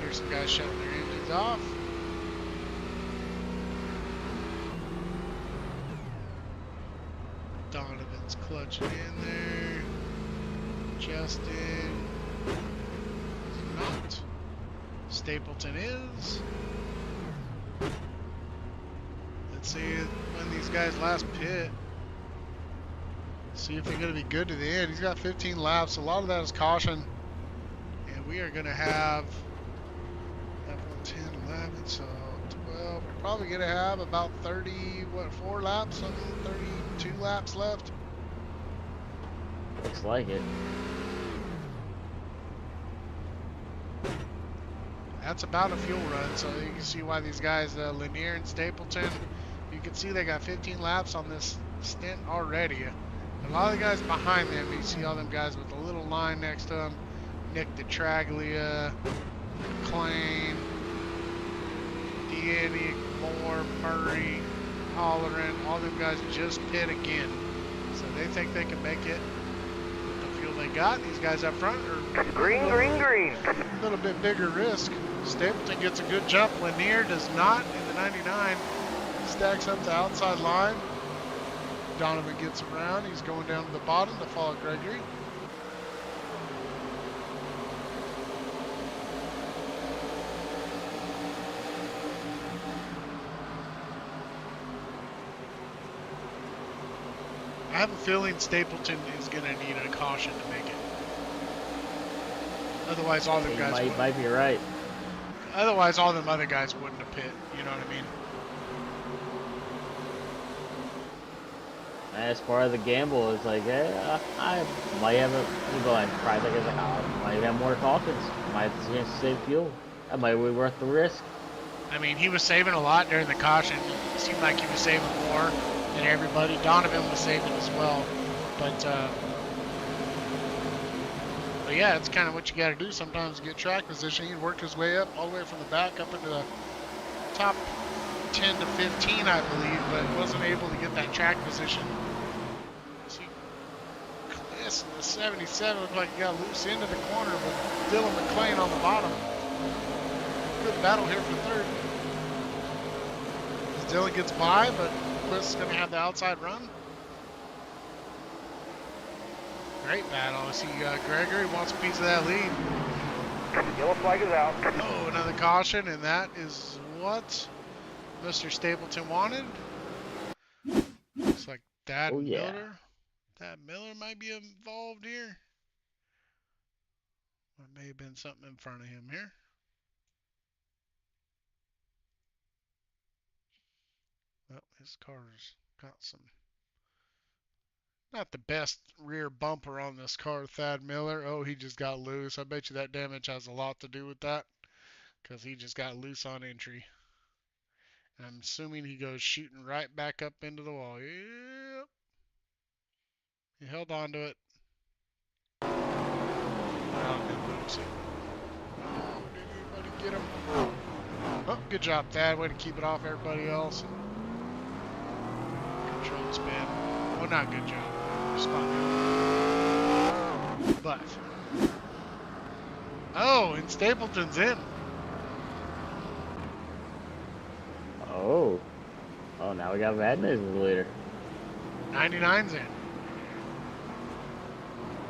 Here's some guys shutting their engines off. Donovan's clutching in there. Justin is not. Stapleton is. Let's see when these guys last pit. See if they're going to be good to the end. He's got 15 laps. A lot of that is caution. And we are going to have 10, 11, so 12. We're probably going to have about 4 laps, something, 32 laps left. Looks like it. That's about a fuel run, so you can see why these guys, Lanier and Stapleton, you can see they got 15 laps on this stint already. A lot of the guys behind them, you see all them guys with a little line next to them. Nick DeTraglia, McLean, Deanny, Moore, Murray, Holleran, all them guys just pit again. So they think they can make it with the fuel they got. These guys up front are Green. a little bit bigger risk. Stapleton gets a good jump. Lanier does not in the 99. Stacks up the outside line. Donovan gets around. He's going down to the bottom to follow Gregory. I have a feeling Stapleton is going to need a caution to make it. Otherwise, all them guys You might be right. Otherwise, all them other guys wouldn't have pit. You know what I mean? As part of the gamble, it's like, hey, I might have I might have more cautions. Might have the chance to save fuel. That might be worth the risk. I mean, he was saving a lot during the caution. It seemed like he was saving more than everybody. Donovan was saving as well. But yeah, it's kind of what you got to do sometimes to get track position. He worked his way up all the way from the back up into the top 10 to 15, I believe, but wasn't able to get that track position. See, Kliss in the 77 looked like he got loose into the corner with Dylan McLean on the bottom. Good battle here for third. As Dylan gets by, but Kliss is going to have the outside run. Great battle. I see Gregory wants a piece of that lead. Yellow flag is out. Oh, another caution, and that is what Mr. Stapleton wanted. Looks like Dad Miller. Dad Miller might be involved here. There may have been something in front of him here. Well, his car's got some, not the best rear bumper on this car, Thad Miller. Oh, he just got loose. I bet you that damage has a lot to do with that, because he just got loose on entry. And I'm assuming he goes shooting right back up into the wall. Yep. He held on to it. Oh, did anybody get him? Oh, good job, Thad. Way to keep it off everybody else. Controlled spin. Well, not good job. Spun. But, oh, and Stapleton's in. Oh. Oh, now we got bad news as the leader. 99's in.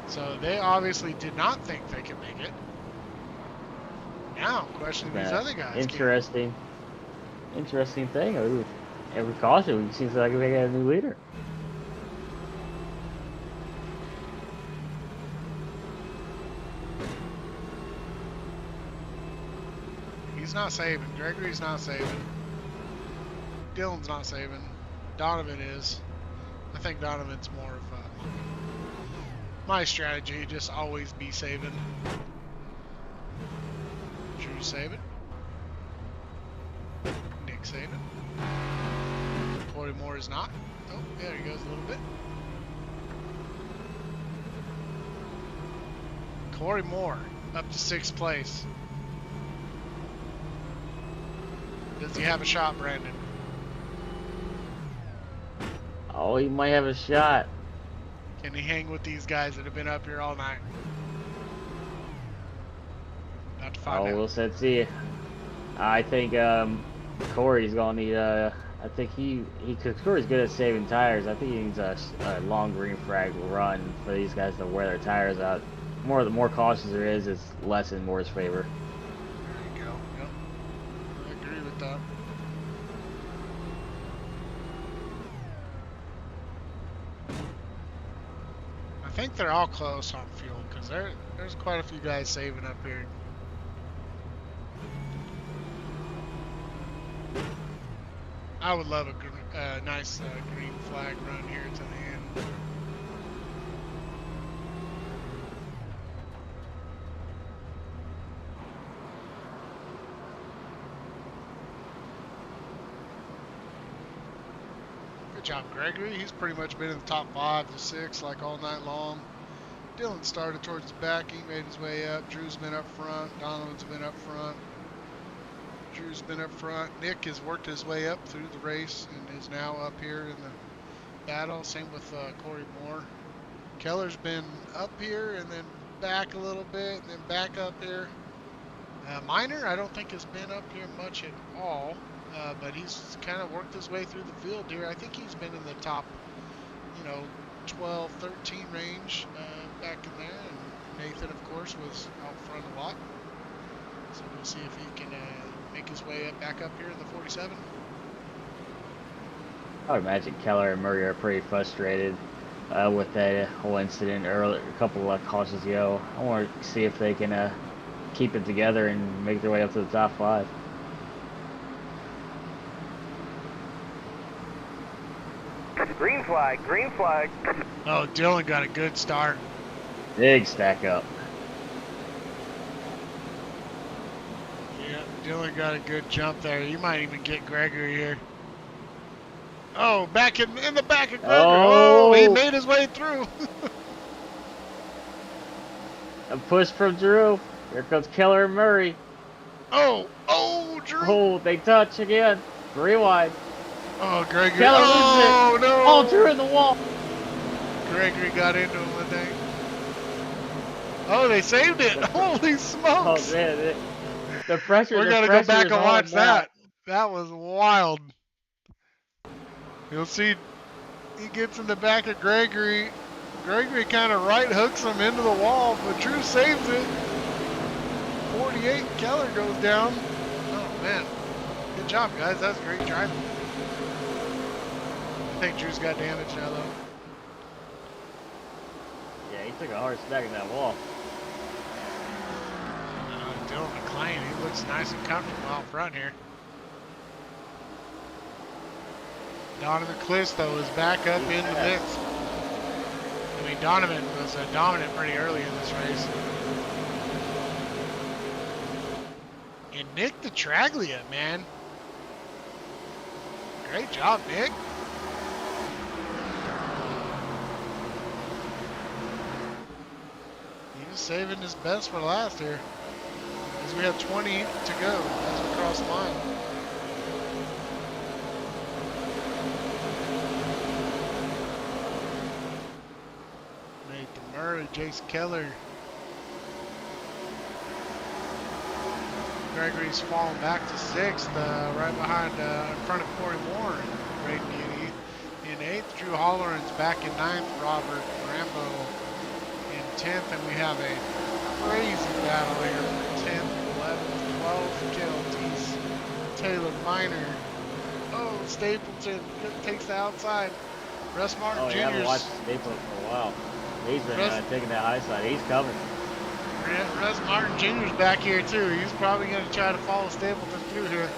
So they obviously did not think they could make it. Now, questioning these other guys. Interesting thing. Ooh, every caution, it seems like we got a new leader. He's not saving. Gregory's not saving. Dylan's not saving. Donovan is. I think Donovan's more of my strategy. Just always be saving. Drew saving. Nick saving. Corey Moore is not. Oh, yeah, there he goes a little bit. Corey Moore up to 6th place. Does he have a shot, Brandon? Oh, he might have a shot. Can he hang with these guys that have been up here all night? Not to find out. We'll see. I think Corey's gonna need I think cause Corey's good at saving tires. I think he needs a long green flag run for these guys to wear their tires out. The more cautious there is, it's less in Moore's favor. There you go. Yep. I agree with that. I think they're all close on fuel because there's quite a few guys saving up here. I would love a nice green flag run here to the end. Good job, Gregory. He's pretty much been in the top 5 to 6 like all night long. Dylan started towards the back. He made his way up. Drew's been up front. Donovan's been up front. Drew's been up front. Nick has worked his way up through the race and is now up here in the battle. Same with Corey Moore. Keller's been up here and then back a little bit and then back up here. Miner, I don't think has been up here much at all, but he's kind of worked his way through the field here. I think he's been in the top, 12, 13 range back in there. And Nathan, of course, was out front a lot. So we'll see if he can make his way back up here in the 47. I would imagine Keller and Murray are pretty frustrated with that whole incident earlier, a couple of cautions ago. I want to see if they can keep it together and make their way up to the top 5. Green flag, green flag. Oh, Dylan got a good start. Big stack up. Yeah, Dylan got a good jump there. You might even get Gregory here. Oh, back in the back of Gregory. Oh, he made his way through. A push from Drew. Here comes Keller and Murray. Oh, Drew. Oh, they touch again. 3 wide. Oh, Gregory. Keller oh, loses it. No. Oh, Drew in the wall. Gregory got into him, I think. Oh, they saved it. Holy smokes. Oh, man. The pressure. We're going to go back and watch that. That was wild. You'll see he gets in the back of Gregory. Gregory kind of right hooks him into the wall, but Drew saves it. 48, Keller goes down. Oh, man. Good job, guys. That's great driving. I think Drew's got damage now, though. Yeah, he took a hard smack in that wall. Dylan McClain, he looks nice and comfortable out front here. Donovan Clisto is back up in the mix. I mean, Donovan was dominant pretty early in this race. And Nick Detraglia, man. Great job, Nick. He was saving his best for last here. Because we have 20 to go as we cross the line. Nathan Murray to Jason Keller. Gregory's fallen back to 6th, right behind, in front of Corey Warren, Braden in 8th. Drew Holleran's back in 9th. Robert Rambo in 10th, and we have a crazy battle here for 10th, 11th, 12th. KLT's Taylor Miner. Oh, Stapleton takes the outside. Russ Martin Jr. I haven't watched Stapleton for a while. He's been taking that high side. He's coming. Russ Martin Jr.'s back here too. He's probably going to try to follow Stapleton through here.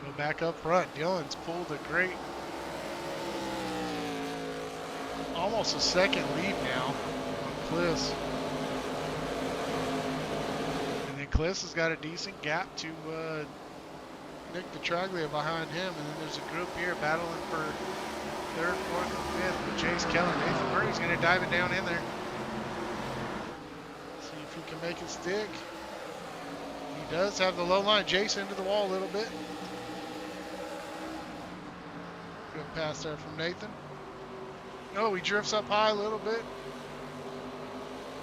Go back up front. Dylan's pulled a great, almost a second lead now on Kliss. And then Kliss has got a decent gap to Nick Petraglia behind him. And then there's a group here battling for 3rd, 4th, and 5th with Chase Keller. Nathan Murray's going to dive it down in there. See if he can make it stick. He does have the low line. Jace into the wall a little bit. Good pass there from Nathan. Oh, he drifts up high a little bit.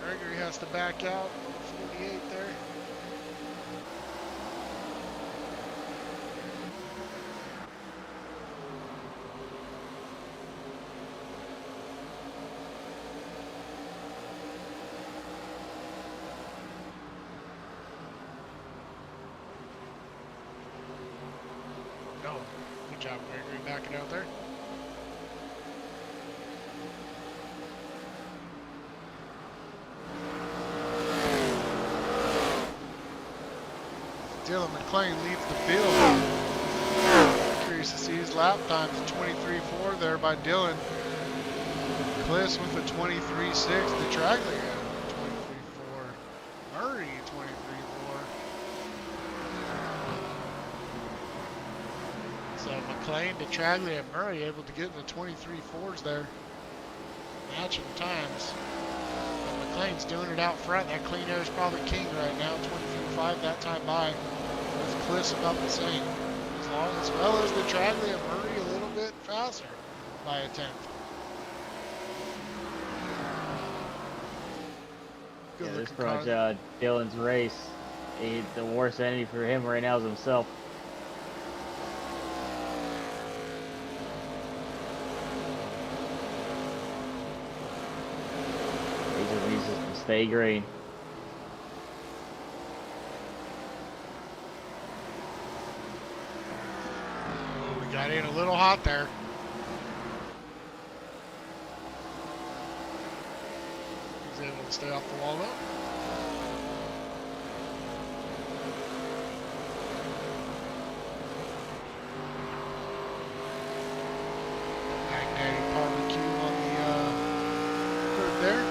Gregory has to back out. 48 there. Oh, good job, Gregory, backing out there. Dylan McLean leads the field. Curious to see his lap times. 23.4 there by Dylan. Kliss with a 23.6. Petraglia 23.4. Murray 23.4. So McLean, Petraglia, and Murray able to get in the 23.4s there. Matching times. But McLean's doing it out front. That clean air is probably king right now. 23.5 that time by. With Kliss about the same. As well as Petraglia and Murray a little bit faster by a 10th. Yeah, this pretty much Dylan's race. The worst enemy for him right now is himself. He just needs to stay green. Oh, we got in a little hot there. He's able to stay off the wall though. Magnetic barbecue on the third there.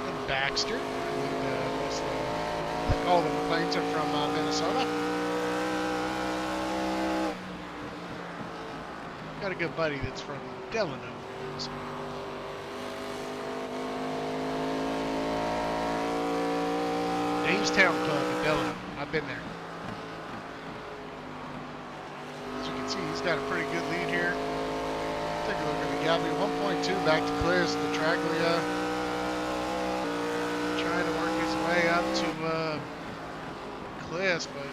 And Baxter. All the McLeans are from Minnesota. Got a good buddy that's from Delano. Dave's Town Club in Delano. I've been there. As you can see, he's got a pretty good lead here. Take a look at the gap. 1.2 back to Kliss. Petraglia trying to work his way up to Kliss, but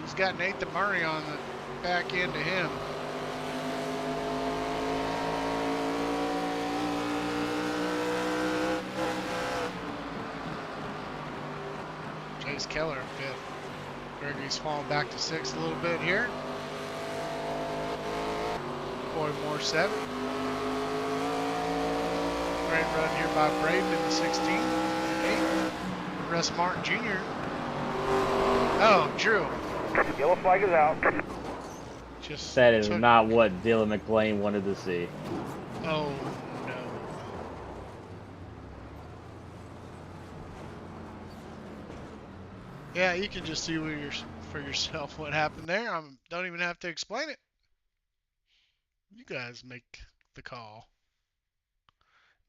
he's got Nathan Murray on the back end of him. Chase Keller in 5th. Gregory's falling back to 6th a little bit here. Boy Moore 7th. Great run here by Braden in the 16th. 8th. Russ Martin Jr. Oh, Drew. Yellow flag is out. That is not what Dylan McLean wanted to see. Oh, no. Yeah, you can just see where your for yourself what happened there. I don't even have to explain it. You guys make the call.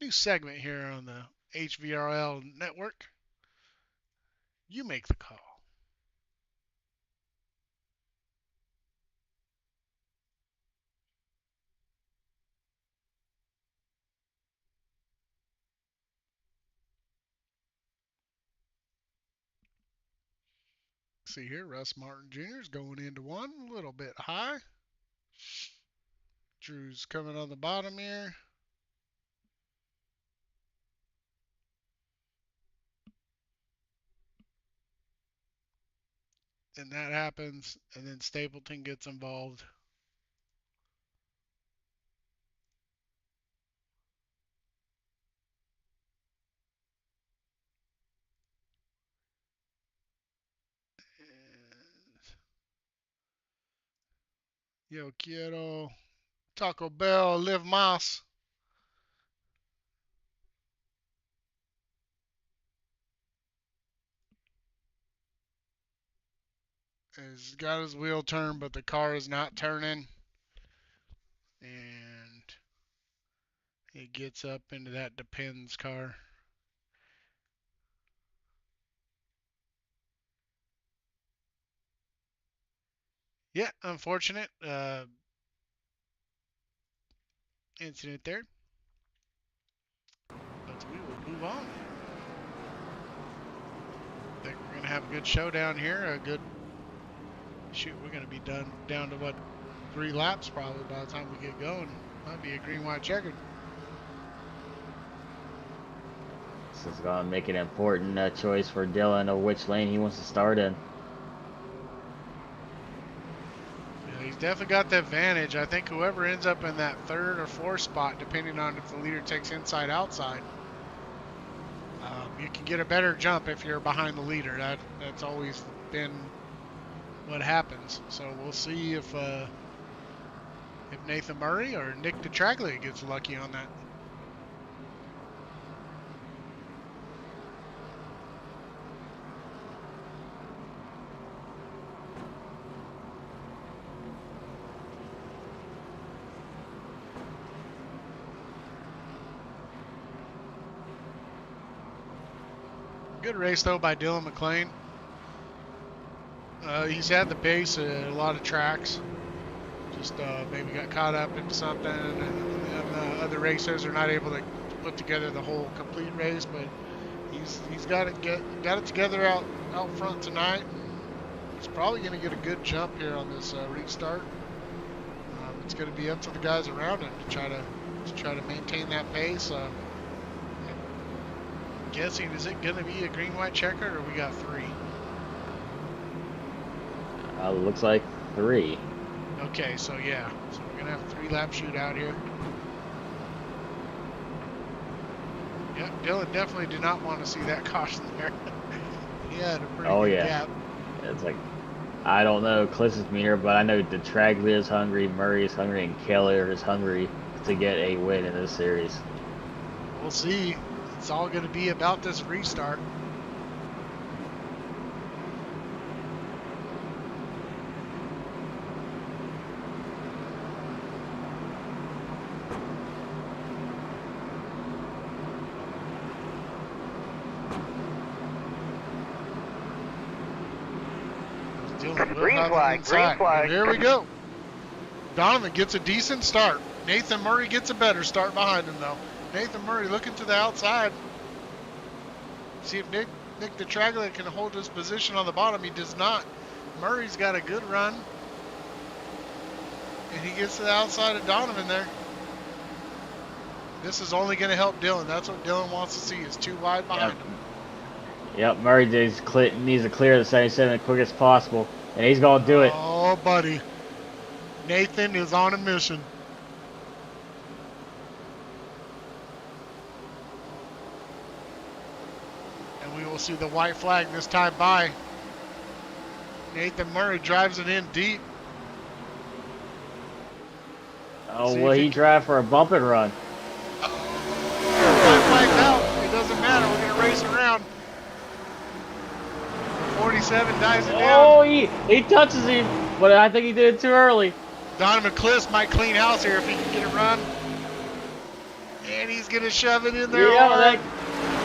New segment here on the HVRL network. You make the call. See here, Russ Martin Jr. is going into one, a little bit high. Drew's coming on the bottom here. And that happens, and then Stapleton gets involved. Yo quiero Taco Bell, live más. He's got his wheel turned, but the car is not turning. And he gets up into that Depends car. Yeah, unfortunate incident there. But we will move on. I think we're going to have a good showdown here. A good shoot. We're going to be down to what, 3 laps probably by the time we get going. Might be a green, white, checkered. This is going to make an important choice for Dylan of which lane he wants to start in. Yeah, he's definitely got the advantage. I think whoever ends up in that 3rd or 4th spot, depending on if the leader takes inside, outside, you can get a better jump if you're behind the leader. That's always been what happens. So we'll see if Nathan Murray or Nick DeTraglia gets lucky on that. Good race though by Dylan McLean. He's had the pace at a lot of tracks. Just maybe got caught up into something, and other racers are not able to put together the whole complete race. But he's got it together out front tonight. He's probably going to get a good jump here on this restart. It's going to be up to the guys around him to try to maintain that pace. Guessing, is it going to be a green, white, checkered, or we got 3? Looks like 3. Okay, so yeah. So we're going to have a 3-lap shootout here. Yep, Dylan definitely did not want to see that caution there. He had a pretty good gap. It's like, I don't know Cliff's meter, but I know DeTraglia is hungry, Murray is hungry, and Keller is hungry to get a win in this series. We'll see. It's all going to be about this restart. Green flag, green flag. Here we go. Donovan gets a decent start. Nathan Murray gets a better start behind him, though. Nathan Murray looking to the outside. See if Nick DeTraglia can hold his position on the bottom. He does not. Murray's got a good run. And he gets to the outside of Donovan there. This is only going to help Dylan. That's what Dylan wants to see, is 2 wide behind him. Yep, Murray needs to clear the 77 as quick as possible. And he's going to do it. Oh, buddy. Nathan is on a mission. We will see the white flag this time by. Nathan Murray drives it in deep. Oh, will he drive for a bump and run? White flag's out. It doesn't matter. We're going to race around. 46 47 dives it Oh, down. he touches him, but I think he did it too early. Donovan Cliss might clean house here if he can get it run. And he's going to shove it in there hard.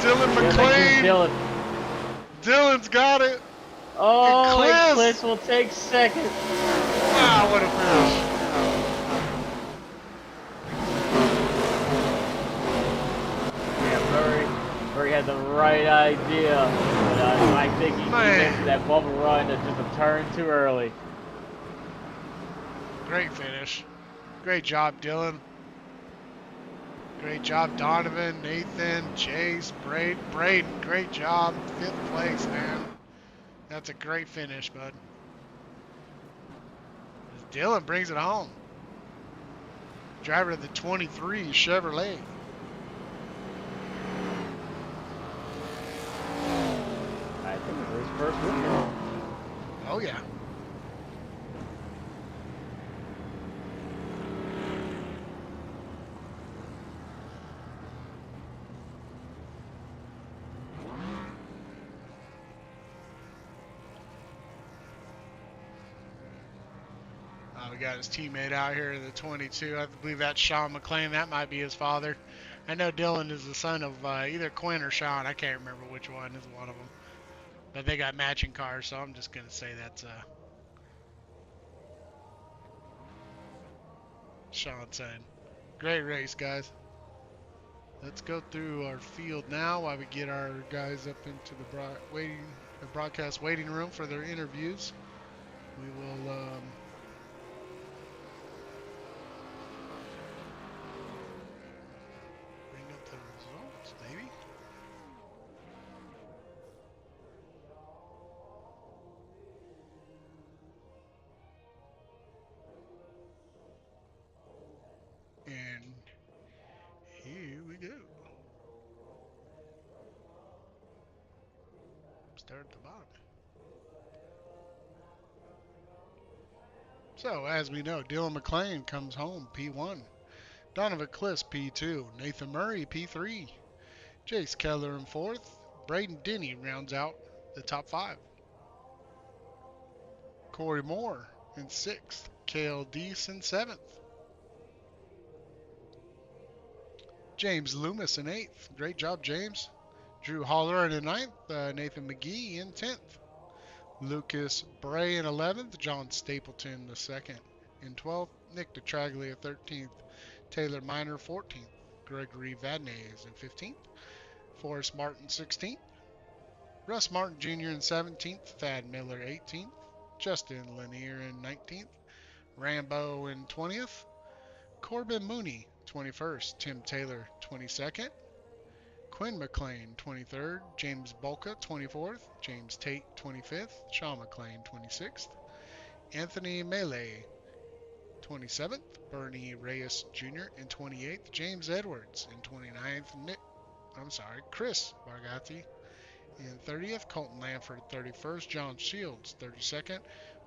Dylan McLean. Dylan's got it. Oh, and Cliss will take second. Wow, what a finish. Yeah, Murray had the right idea, but I think he missed that bubble run and just a turn too early. Great finish. Great job, Dylan. Great job, Donovan, Nathan, Chase, Braden. Great job. 5th place, man. That's a great finish, bud. Dylan brings it home. Driver of the 23 Chevrolet. I think it was his first win. Oh, yeah. We got his teammate out here in the 22. I believe that's Sean McLean. That might be his father. I know Dylan is the son of either Quinn or Sean. I can't remember which one is one of them. But they got matching cars, so I'm just going to say that's Sean's son. Great race, guys. Let's go through our field now while we get our guys up into the broadcast waiting room for their interviews. We will bring up the results, baby. And here we go. Start at the bottom. So, as we know, Dylan McLean comes home, P1. Donovan Cliss, P2. Nathan Murray, P3. Jace Keller in 4th. Braden Denny rounds out the top 5. Corey Moore in 6th. Cale Deese in 7th. James Loomis in 8th. Great job, James. Drew Holler in 9th. Nathan McGee in 10th. Lucas Bray in 11th. John Stapleton the 2nd in 12th. Nick DeTraglia 13th. Taylor Miner 14th. Gregory Vadnais in 15th. Forrest Martin 16th. Russ Martin Jr. in 17th. Thad Miller 18th. Justin Lanier in 19th. Rambo in 20th. Corbin Mooney 21st. Tim Taylor 22nd. Quinn McLean 23rd. James Bulka 24th. James Tate 25th. Sean McLean 26th. Anthony Melee 27th. Bernie Reyes Jr. in 28th. James Edwards in 29th. Chris Bargatti in 30th. Colton Lanford 31st. John Shields 32nd.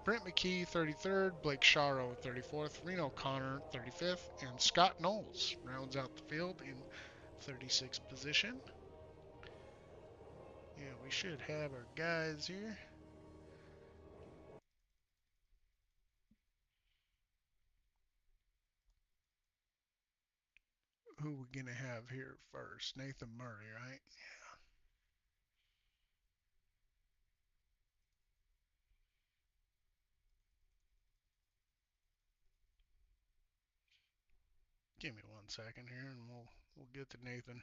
Brent McKee 33rd. Blake Sharo 34th. Reno Connor 35th. And Scott Knowles rounds out the field in 36th position. Yeah, we should have our guys here. Who we gonna have here first? Nathan Murray, right? Yeah. Give me 1 second here, and we'll get to Nathan.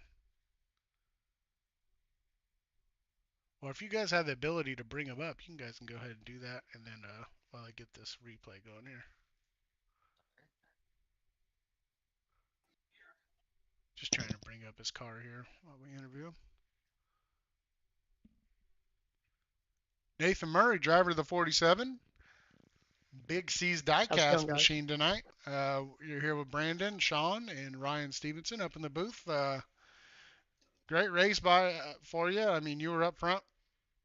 Well, if you guys have the ability to bring him up, you guys can go ahead and do that, and then while I get this replay going here. Just trying to bring up his car here while we interview him. Nathan Murray, driver of the 47. Big C's diecast machine tonight. You're here with Brandon, Sean, and Ryan Stevenson up in the booth. Great race for you. I mean, you were up front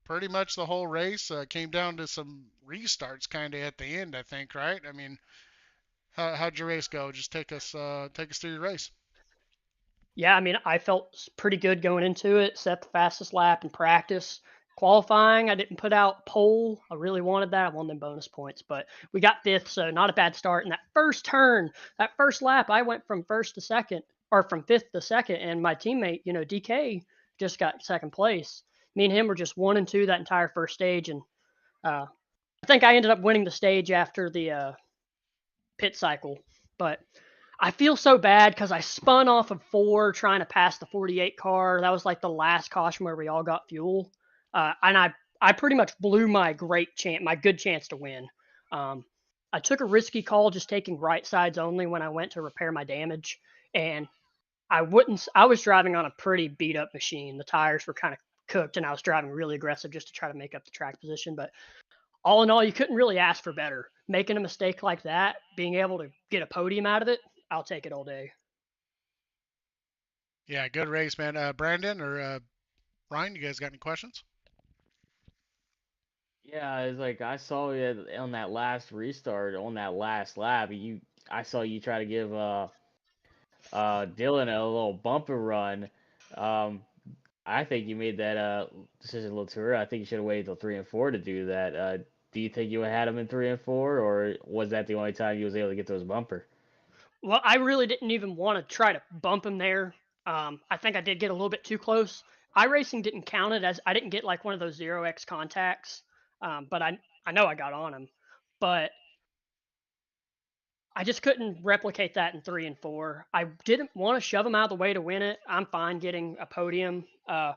pretty much the whole race. Came down to some restarts kind of at the end, I think, right? I mean, how'd your race go? Just take us through your race. Yeah, I mean, I felt pretty good going into it. Set the fastest lap in practice. Qualifying, I didn't put out pole. I really wanted that. I wanted them bonus points, but we got 5th, so not a bad start. And that first turn, that first lap, I went from 1st to 2nd, or from 5th to 2nd, and my teammate, DK, just got 2nd place. Me and him were just 1 and 2 that entire first stage, and I think I ended up winning the stage after the pit cycle. But I feel so bad because I spun off of 4 trying to pass the 48 car. That was like the last caution where we all got fuel. And I pretty much blew my good chance to win. I took a risky call just taking right sides only when I went to repair my damage. And I was driving on a pretty beat up machine. The tires were kind of cooked and I was driving really aggressive just to try to make up the track position. But all in all, you couldn't really ask for better. Making a mistake like that, being able to get a podium out of it, I'll take it all day. Yeah, good race, man. Brandon or Ryan, you guys got any questions? Yeah, it's like I saw you on that last restart on that last lap. I saw you try to give Dylan a little bumper run. Um, I think you made that decision a little too early. I think you should have waited till 3 and 4 to do that. Do you think you had him in 3 and 4, or was that the only time you was able to get those bumper? Well, I really didn't even want to try to bump him there. I think I did get a little bit too close. iRacing didn't count it as I didn't get like one of those 0x contacts, but I know I got on him. But I just couldn't replicate that in 3 and 4. I didn't want to shove him out of the way to win it. I'm fine getting a podium. How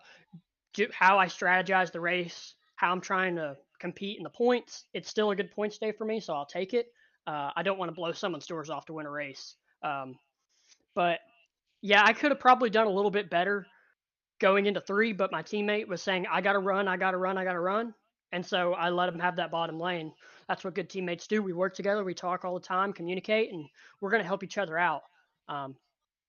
I strategize the race, how I'm trying to compete in the points, it's still a good points day for me, so I'll take it. I don't want to blow someone's doors off to win a race. But yeah, I could have probably done a little bit better going into 3, but my teammate was saying, I got to run, I got to run, I got to run. And so I let him have that bottom lane. That's what good teammates do. We work together, we talk all the time, communicate, and we're going to help each other out.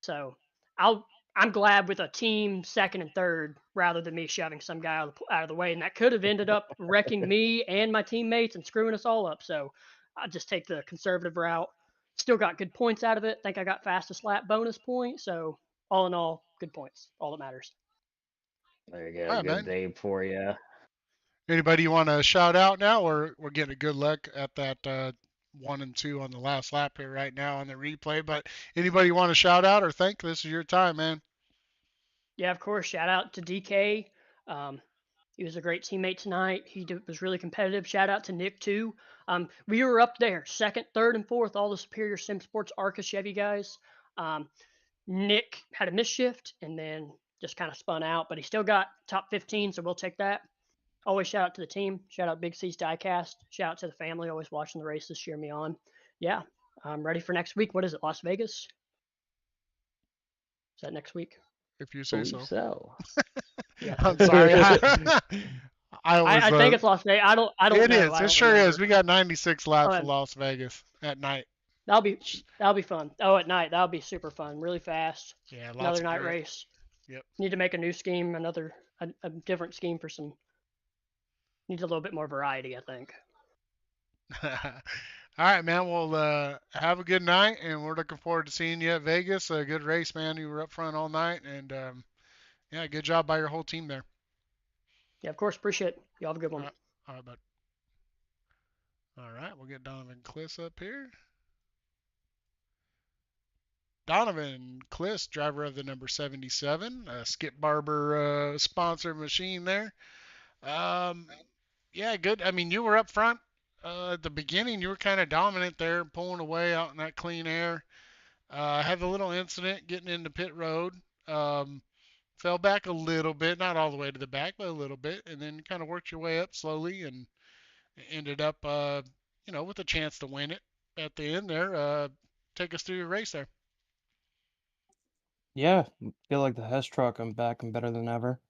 So I'm glad with a team 2nd and 3rd rather than me shoving some guy out of the way. And that could have ended up wrecking me and my teammates and screwing us all up. So I just take the conservative route. Still got good points out of it. Think I got fastest lap bonus point. So all in all, good points. All that matters. There you go. All right, Good man. day for you. Anybody you want to shout out now, or we're getting a good look at that 1 and 2 on the last lap here right now on the replay? But anybody you want to shout out or thank? This is your time, man. Yeah, of course. Shout out to DK. He was a great teammate tonight. He was really competitive. Shout out to Nick too. We were up there, 2nd, 3rd, and 4th, all the Superior Sim Sports ARCA Chevy guys. Nick had a misshift and then just kind of spun out, but he still got top 15, so we'll take that. Always shout out to the team. Shout out Big C's Diecast. Shout out to the family, always watching the races, cheer me on. Yeah, I'm ready for next week. What is it, Las Vegas? Is that next week? If you say Believe so. so. Yeah. I'm sorry. I think it's Las Vegas. I don't It know. is. It sure is. We got 96 laps for Las Vegas at night. That'll be fun. Oh, at night that'll be super fun. Really fast. Yeah, lots Another of night grit. race. Yep. Need to make a new scheme. A different scheme for some. Needs a little bit more variety, I think. All right, man. Well, have a good night, and we're looking forward to seeing you at Vegas. A good race, man. You were up front all night, and yeah, good job by your whole team there. Yeah, of course. Appreciate it. You have a good one. All right, bud. All right, we'll get Donovan Kliss up here. Donovan Kliss, driver of the number 77, Skip Barber sponsored machine there. Yeah, good. I mean, you were up front at the beginning. You were kind of dominant there, pulling away out in that clean air. Had a little incident getting into pit road. Fell back a little bit, not all the way to the back, but a little bit, and then kind of worked your way up slowly and ended up, with a chance to win it at the end there. Take us through your race there. Yeah, feel like the Hess truck. I'm back and better than ever.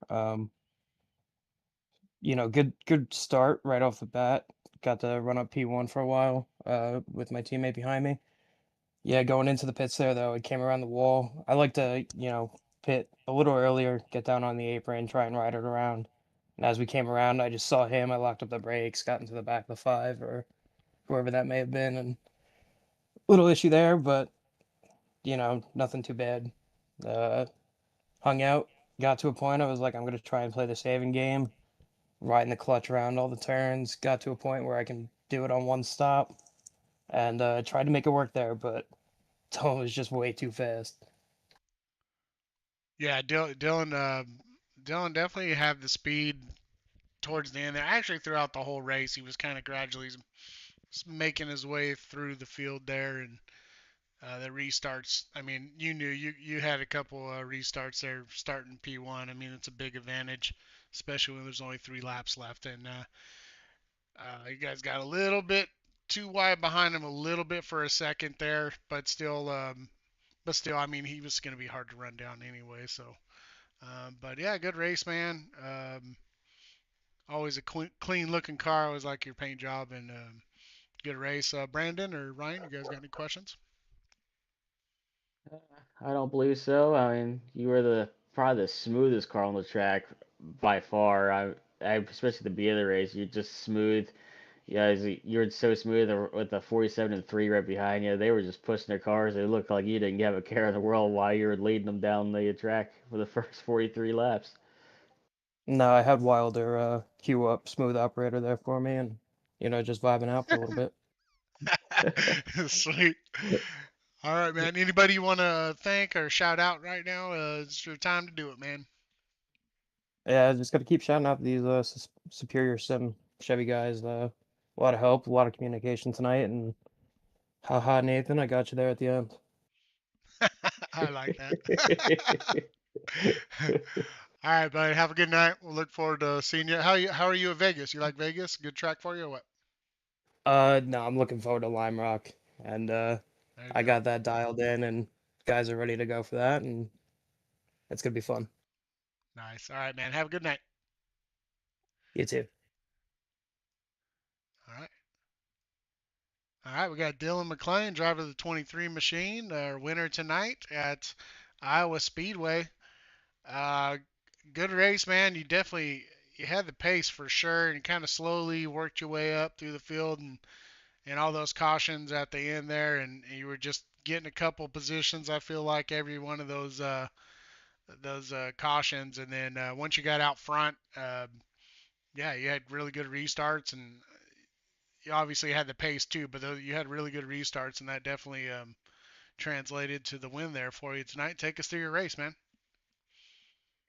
Good start right off the bat. Got to run up P1 for a while with my teammate behind me. Yeah, going into the pits there, though, it came around the wall. I like to, pit a little earlier, get down on the apron, try and ride it around. And as we came around, I just saw him. I locked up the brakes, got into the back of the 5 or whoever that may have been, and little issue there, but, nothing too bad. Hung out, got to a point I was like, I'm going to try and play the saving game. riding the clutch around all the turns. Got to a point where I can do it on one stop, and tried to make it work there, but Dylan was just way too fast. Yeah, Dylan definitely had the speed towards the end there. Actually, throughout the whole race, he was kind of gradually making his way through the field there, and the restarts. I mean, you had a couple restarts there starting P1. I mean, it's a big advantage, especially when there's only 3 laps left, and you guys got a little bit too wide behind him a little bit for a second there, but still, I mean, he was going to be hard to run down anyway. So, but yeah, good race, man. Always a clean looking car. Always like your paint job, and good race. Brandon or Ryan, you guys got any questions? I don't believe so. I mean, you were probably the smoothest car on the track by far. Especially at the beginning of the race, you're just smooth. You guys, you were so smooth with the 47 and 3 right behind you. They were just pushing their cars. It looked like you didn't have a care in the world while you were leading them down the track for the first 43 laps. No, I had Wilder queue up smooth operator there for me, and just vibing out for a little bit. Sweet. All right, man. Anybody you want to thank or shout out right now? It's your time to do it, man. Yeah, I just got to keep shouting out these Superior Sim Chevy guys. A lot of help, a lot of communication tonight, and haha, Nathan, I got you there at the end. I like that. All right, buddy. Have a good night. We'll look forward to seeing you. How are you at Vegas? You like Vegas? Good track for you or what? No, I'm looking forward to Lime Rock, and There you I go. got that dialed in, and guys are ready to go for that, and it's gonna be fun. Nice. All right, man. Have a good night. You too. All right. All right, we got Dylan McClain, driver of the 23 machine, our winner tonight at Iowa Speedway. Uh, Good race, man. You had the pace for sure, and kind of slowly worked your way up through the field, and all those cautions at the end there, and you were just getting a couple positions. I feel like every one of those cautions, and then once you got out front, yeah, you had really good restarts, and you obviously had the pace too, but you had really good restarts, and that definitely translated to the win there for you tonight. Take us through your race, man.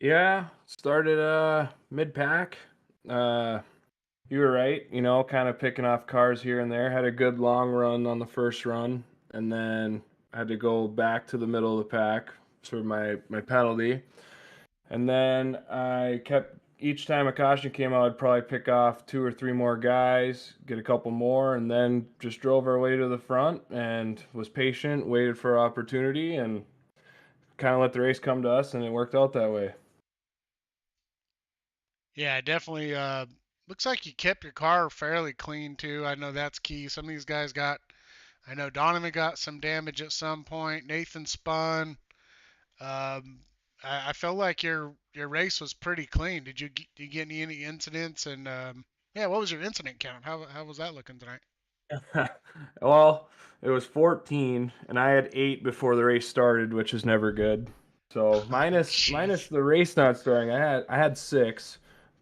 Yeah, started mid pack. You were right, kind of picking off cars here and there. Had a good long run on the first run, and then had to go back to the middle of the pack for my penalty. And then I kept each time a caution came out, I'd probably pick off 2 or 3 more guys, get a couple more, and then just drove our way to the front and was patient, waited for opportunity, and kind of let the race come to us, and it worked out that way. Yeah, definitely. Looks like you kept your car fairly clean too. I know that's key. Some of these guys I know Donovan got some damage at some point. Nathan spun. Um, I felt like your race was pretty clean. Did you get any incidents? And yeah, what was your incident count? How was that looking tonight? Well, it was 14, and I had 8 before the race started, which is never good. So minus Jeez. the race not starting, I had 6.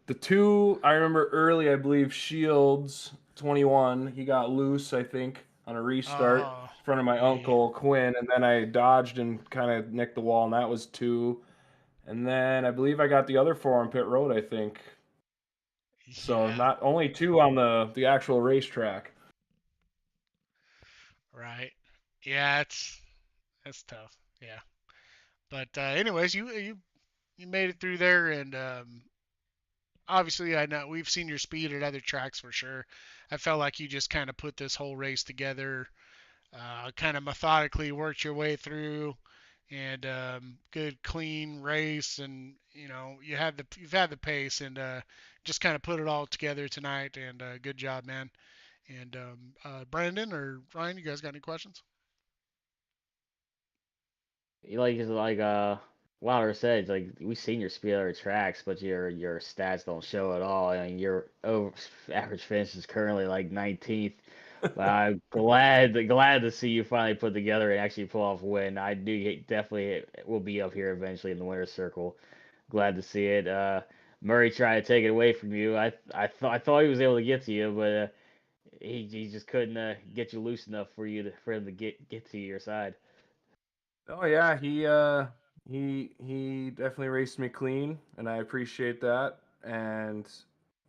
The 2 I remember early, I believe Shields 21, he got loose, I think, on a restart Oh, in front of my yeah, uncle Quinn, and then I dodged and kind of nicked the wall, and that was 2. And then I believe I got the other 4 on pit road, I think. So yeah, not only 2 on the actual racetrack. right. Yeah, it's tough. Yeah, but anyways, you made it through there, and obviously I know we've seen your speed at other tracks for sure. I felt like you just kind of put this whole race together, kind of methodically worked your way through, and good clean race, and you've had the pace, and just kind of put it all together tonight, and good job, man. And Brandon or Ryan, you guys got any questions? Wilder said, it's like we've seen your speed on the tracks, but your stats don't show at all. I mean, your average finish is currently like 19th. But I'm glad to see you finally put together and actually pull off a win. I do definitely will be up here eventually in the winner's circle. Glad to see it. Murray tried to take it away from you. I thought he was able to get to you, but he just couldn't get you loose enough for him to get to your side. Oh yeah, he definitely raced me clean, and I appreciate that. And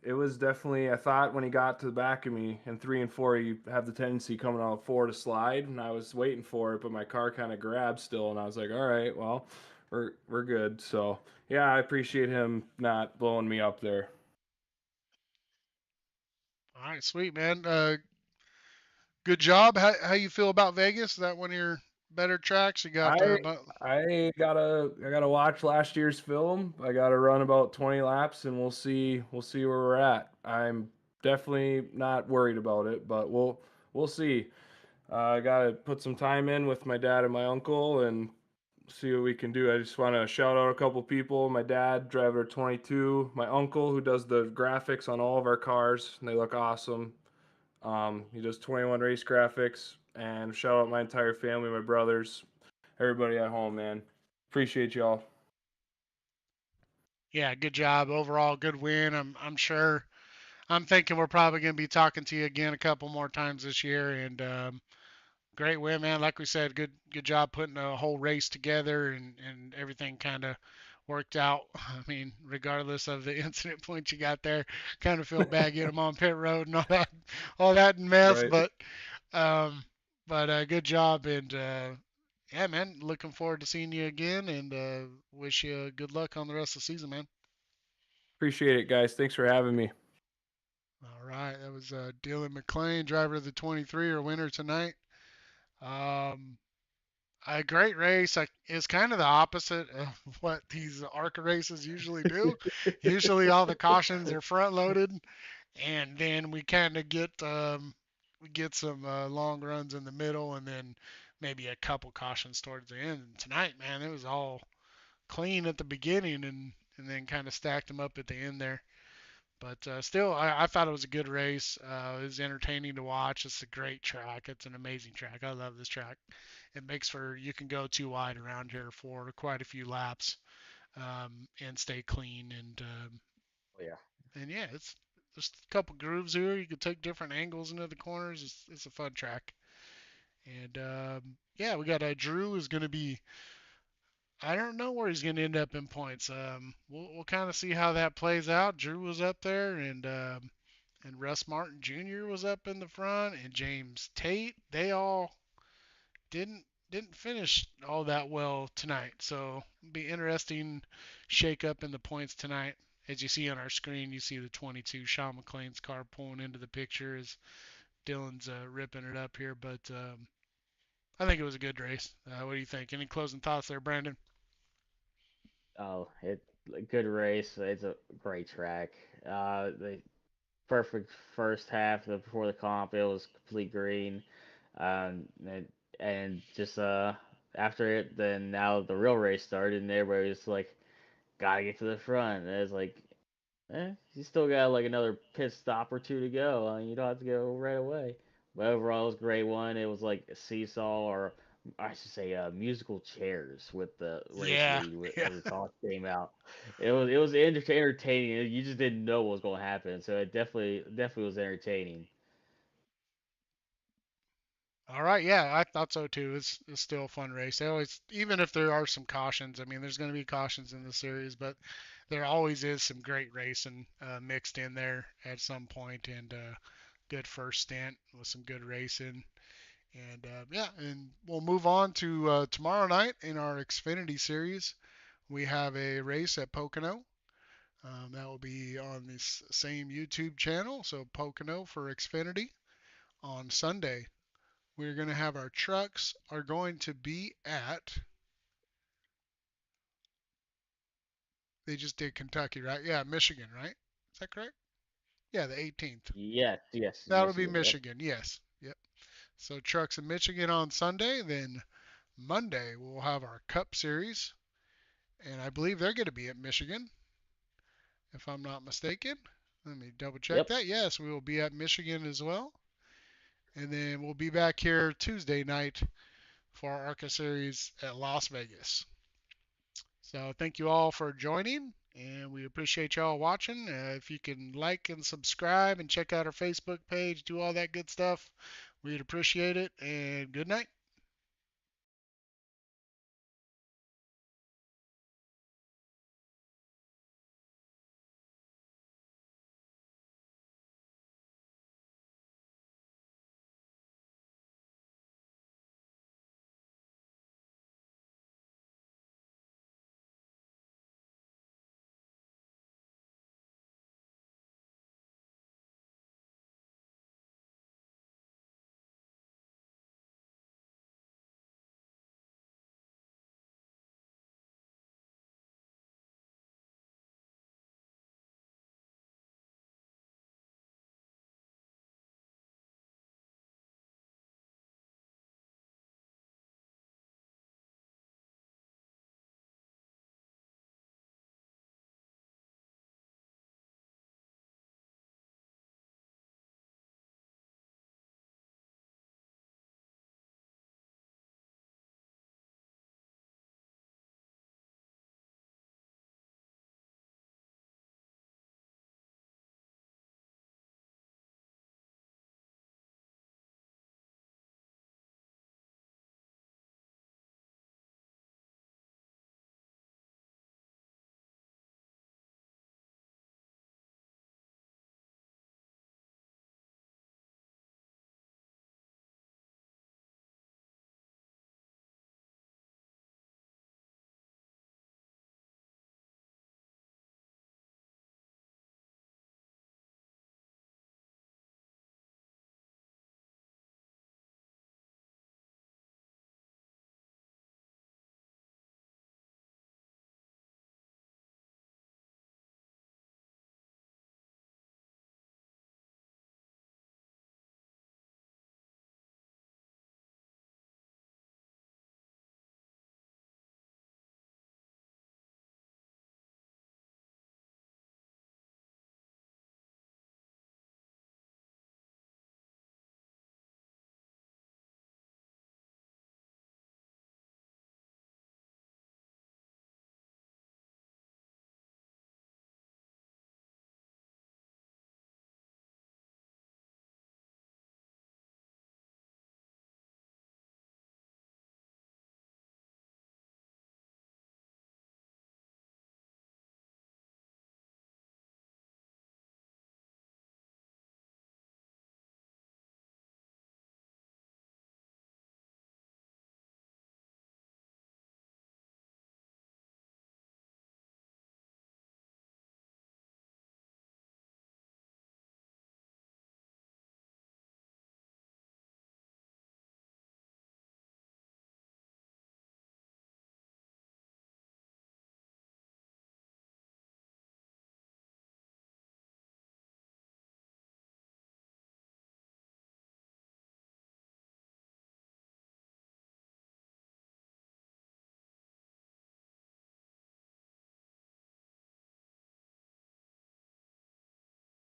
it was definitely, I thought when he got to the back of me in 3 and 4, you have the tendency coming out 4 to slide, and I was waiting for it, but my car kind of grabbed still, and I was like, all right, well, we're good. So yeah, I appreciate him not blowing me up there. All right, sweet man. Good job. How you feel about Vegas? Is that one of your better tracks? You got I I gotta watch last year's film. I gotta run about 20 laps, and we'll see where we're at. I'm definitely not worried about it, but we'll see. I gotta put some time in with my dad and my uncle and see what we can do. I just want to shout out a couple people. My dad, driver 22. My uncle, who does the graphics on all of our cars, and they look awesome. He does 21 race graphics, and shout out my entire family, my brothers, everybody at home, man. Appreciate y'all. Yeah, good job overall. Good win. I'm sure. I'm thinking we're probably going to be talking to you again a couple more times this year. And great win, man. Like we said, good job putting a whole race together, and everything kind of worked out. I mean, regardless of the incident points you got there, kind of feel bad getting them on pit road and all that mess. Right. Um, but good job, and yeah, man, looking forward to seeing you again, and wish you good luck on the rest of the season, man. Appreciate it, guys. Thanks for having me. All right, that was Dylan McLean, driver of the 23, or winner tonight. Um, a great race. It's kind of the opposite of what these ARCA races usually do. Usually all the cautions are front loaded, and then we get some long runs in the middle, and then maybe a couple cautions towards the end. And tonight, man, it was all clean at the beginning, and then kind of stacked them up at the end there. But still, I thought it was a good race. It was entertaining to watch. It's a great track. It's an amazing track. I love this track. It makes for you can go too wide around here for quite a few laps, and stay clean. Oh, yeah. And yeah, it's just a couple grooves here. You can take different angles into the corners. It's a fun track. And yeah, we got Drew is going to be. I don't know where he's going to end up in points. We'll kind of see how that plays out. Drew was up there, and Russ Martin Jr. was up in the front, and James Tate. They all didn't finish all that well tonight. So it'll be interesting shake up in the points tonight. As you see on our screen, you see the 22 Sean McLean's car pulling into the picture as Dylan's ripping it up here. But I think it was a good race. What do you think? Any closing thoughts there, Brandon? Oh, a good race. It's a great track. The perfect first half before the comp. It was complete green, and just after it, then now the real race started, and everybody was like, gotta get to the front. And it's like, you still got like another pit stop or two to go. You don't have to go right away. But overall, it was a great one. It was like a seesaw, or I should say, musical chairs with the race Yeah, lead yeah. as the talk came out. It was entertaining. You just didn't know what was going to happen, so it definitely was entertaining. All right, yeah, I thought so too. It's still a fun race. They always, even if there are some cautions, I mean, there's going to be cautions in the series, but there always is some great racing mixed in there at some point, and good first stint with some good racing. And yeah, and we'll move on to tomorrow night in our Xfinity series. We have a race at Pocono. That will be on this same YouTube channel, so Pocono for Xfinity. On Sunday, we're going to have our trucks are going to be at, they just did Kentucky, right? Yeah, Michigan, right? Is that correct? Yeah, the 18th. Yes, yes, That'll be Michigan. Yep. Michigan, yes. Yep. So trucks in Michigan on Sunday. Then Monday, we'll have our Cup Series. And I believe they're going to be at Michigan, if I'm not mistaken. Let me double check Yep. that. Yes, we will be at Michigan as well. And then we'll be back here Tuesday night for our ARCA Series at Las Vegas. So thank you all for joining, And we appreciate y'all watching. If you can like and subscribe and check out our Facebook page, do all that good stuff, we'd appreciate it. And good night.